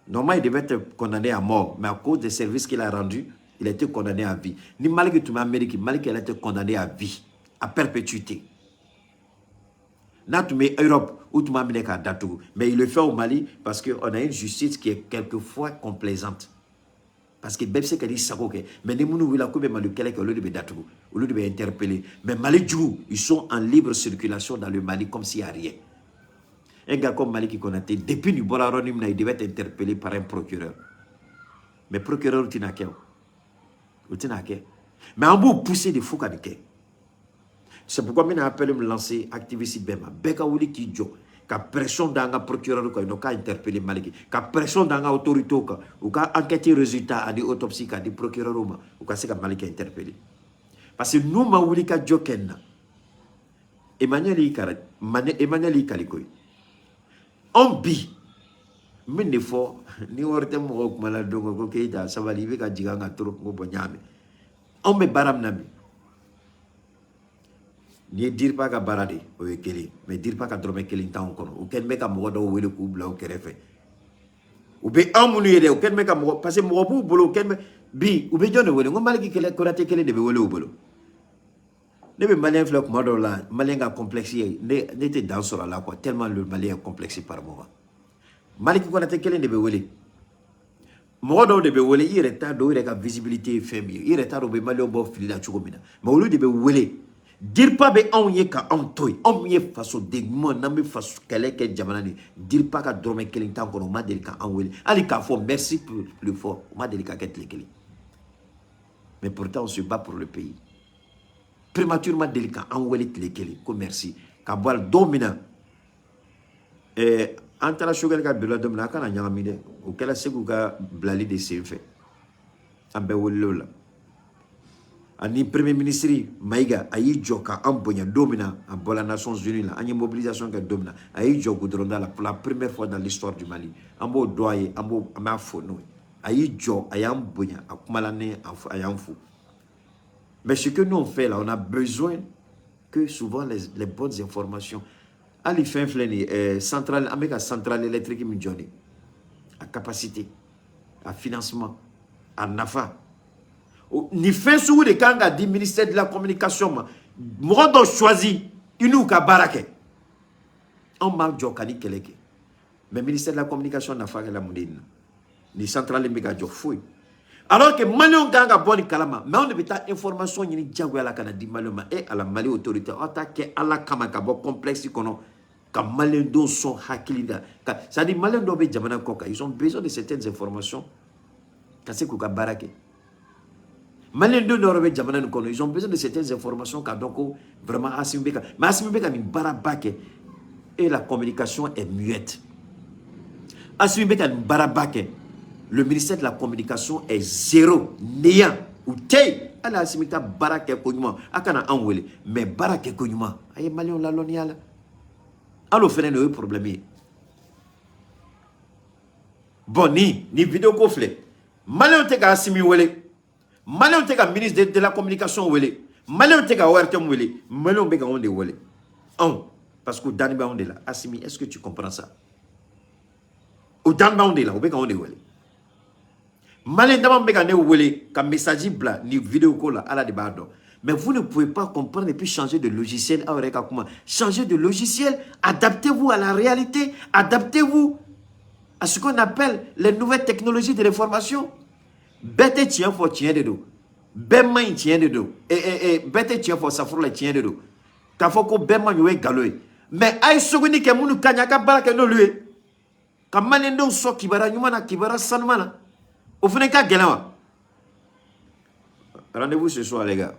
Normalement, il devait être condamné à mort, mais à cause des services qu'il a rendus, il a été condamné à vie. Ni Maliki Touma Amérique, Maliki a été condamné à vie, à perpétuité. Natoume Europe, ou Touma Amérique à Datou. Mais il le fait au Mali parce qu'on a une justice qui est quelquefois complaisante. Parce que même si elle dit ça, mais les gens qui ont Mali, au lieu de Datou, au lieu de interpeller. Mais Mali, ils sont en libre circulation dans le Mali comme s'il n'y a rien. Un gars comme Maliki Konaté, depuis le Bolaronim, il devait être interpellé par un procureur. Mais le procureur, il n'a qu'un. Mais on peut pousser des fous comme ça. C'est pourquoi je appelle me lancer activiste Bema. Beka Wuli qui joue. Ka pression dans le procureur, il n'a qu'à interpeller Maliki. Ka pression dans l'autorité, ou qu'à enquêter résultat à des autopsies, à des procureurs, ou qu'à ce que Maliki a interpellé. Parce que nous, Maouli ka joken. Emmanuel Ikalikoy. On bi mine fo ni worte mo ko mala dongo ko keita sabali be ka jiga nga trop ngo bonyame on me baram nami ni dire pas ka barade o ekeli mais dire pas ka drome keli tan kono o ken me ka mo do wele ku bla o kerefe ou be amunu yede o ken me ka mo parce que mo bu bolo ken me bi ou be jone wele ngo maliki kele ko rate kele de be wele o bolo ne be malien flok modo la malien a complexé n'était dans sur là quoi tellement le malien est complexé par moment maliki ko rate kele de be wele modo de be wele il retard do il a visibilité faible il retard be malien bo fili la chugomina mais au lieu de be wele dire pas be on ye ka on toy on ye façon de mon na me façon kele ke jamanani dire pas ka dorme kele tan ko ma delika en wele ali ka fo merci pour le fort ma delika ket le kele mais pourtant on se bat pour le pays prématurément délicat en welit les keli ko merci ka boal domina antara sugar ka bela domina kana nyami de o kala segu ka blali de sefe ambe wolola ani premier ministre Maïga ayi joka ambonya domina en bola Nations Unies la ani mobilisation ka domina ayi jogo dronda pour la première fois dans l'histoire du Mali ambo doye ambo amafo no ayi jo ayam bonya akumalane ayamfu. Mais ce que nous on fait là, on a besoin que souvent les bonnes informations. Ali fait centrale, avec la centrale électrique Midjoni, à capacité. à financement, à nafa. Ni fin sous de kanga du ministère de la communication, moi doit choisir une ka barake. On m'a dit kani keleke. Mais ministère de la communication n'a pas la moudine. Ni centrale méga jo fouille. Alors que Malion ganga boni kalama, mais on ne peut pas information ni diago à la Canada maloma et à la Mali autorité attaquer à la kamaka bo complexe kono ka Maliens do sont hakilida. Ça dit Maliens do be jamana koka, ils ont besoin de certaines informations. Quand c'est ka barake. Maliens do be jamana kono, ils ont besoin de certaines informations ka donc vraiment Asimbeka. Mais Asimbeka ni barabake et la communication est muette. Asimbeka ni barabake. Le ministère de la communication est zéro, néant, ou tey, ala asimika barake konyuma, akana anwele, mais barake konyuma, aye malion la loniala. Alo fene no problème. Bon ni vidéo ko flé. Malion te ka asimi wele. Malion te ka ministre de la communication wele. Malion te ka ORTM wele. Malion be ka onde wele. Parce que Dan ba onde là, asimi, est-ce que tu comprends ça? Ou Dan ba onde là, ou be ka onde wele. Malin d'abord ne voulez qu'un message blanc ni vidéo call à la débat. Mais vous ne pouvez pas comprendre et puis changer de logiciel. Changer de logiciel, adaptez-vous à la réalité, adaptez-vous à ce qu'on appelle les nouvelles technologies de l'information. Bête tient pour tient de dos. Bemma tient de dos. Et bête tient pour s'affronter tient de dos. T'as faut que Bemma youe galoé. Mais aïe sogoni ke munu kanyaka barake no lui. Quand manendo so kibara nyumana kibara sanmana. Au final, rendez-vous ce soir, les gars.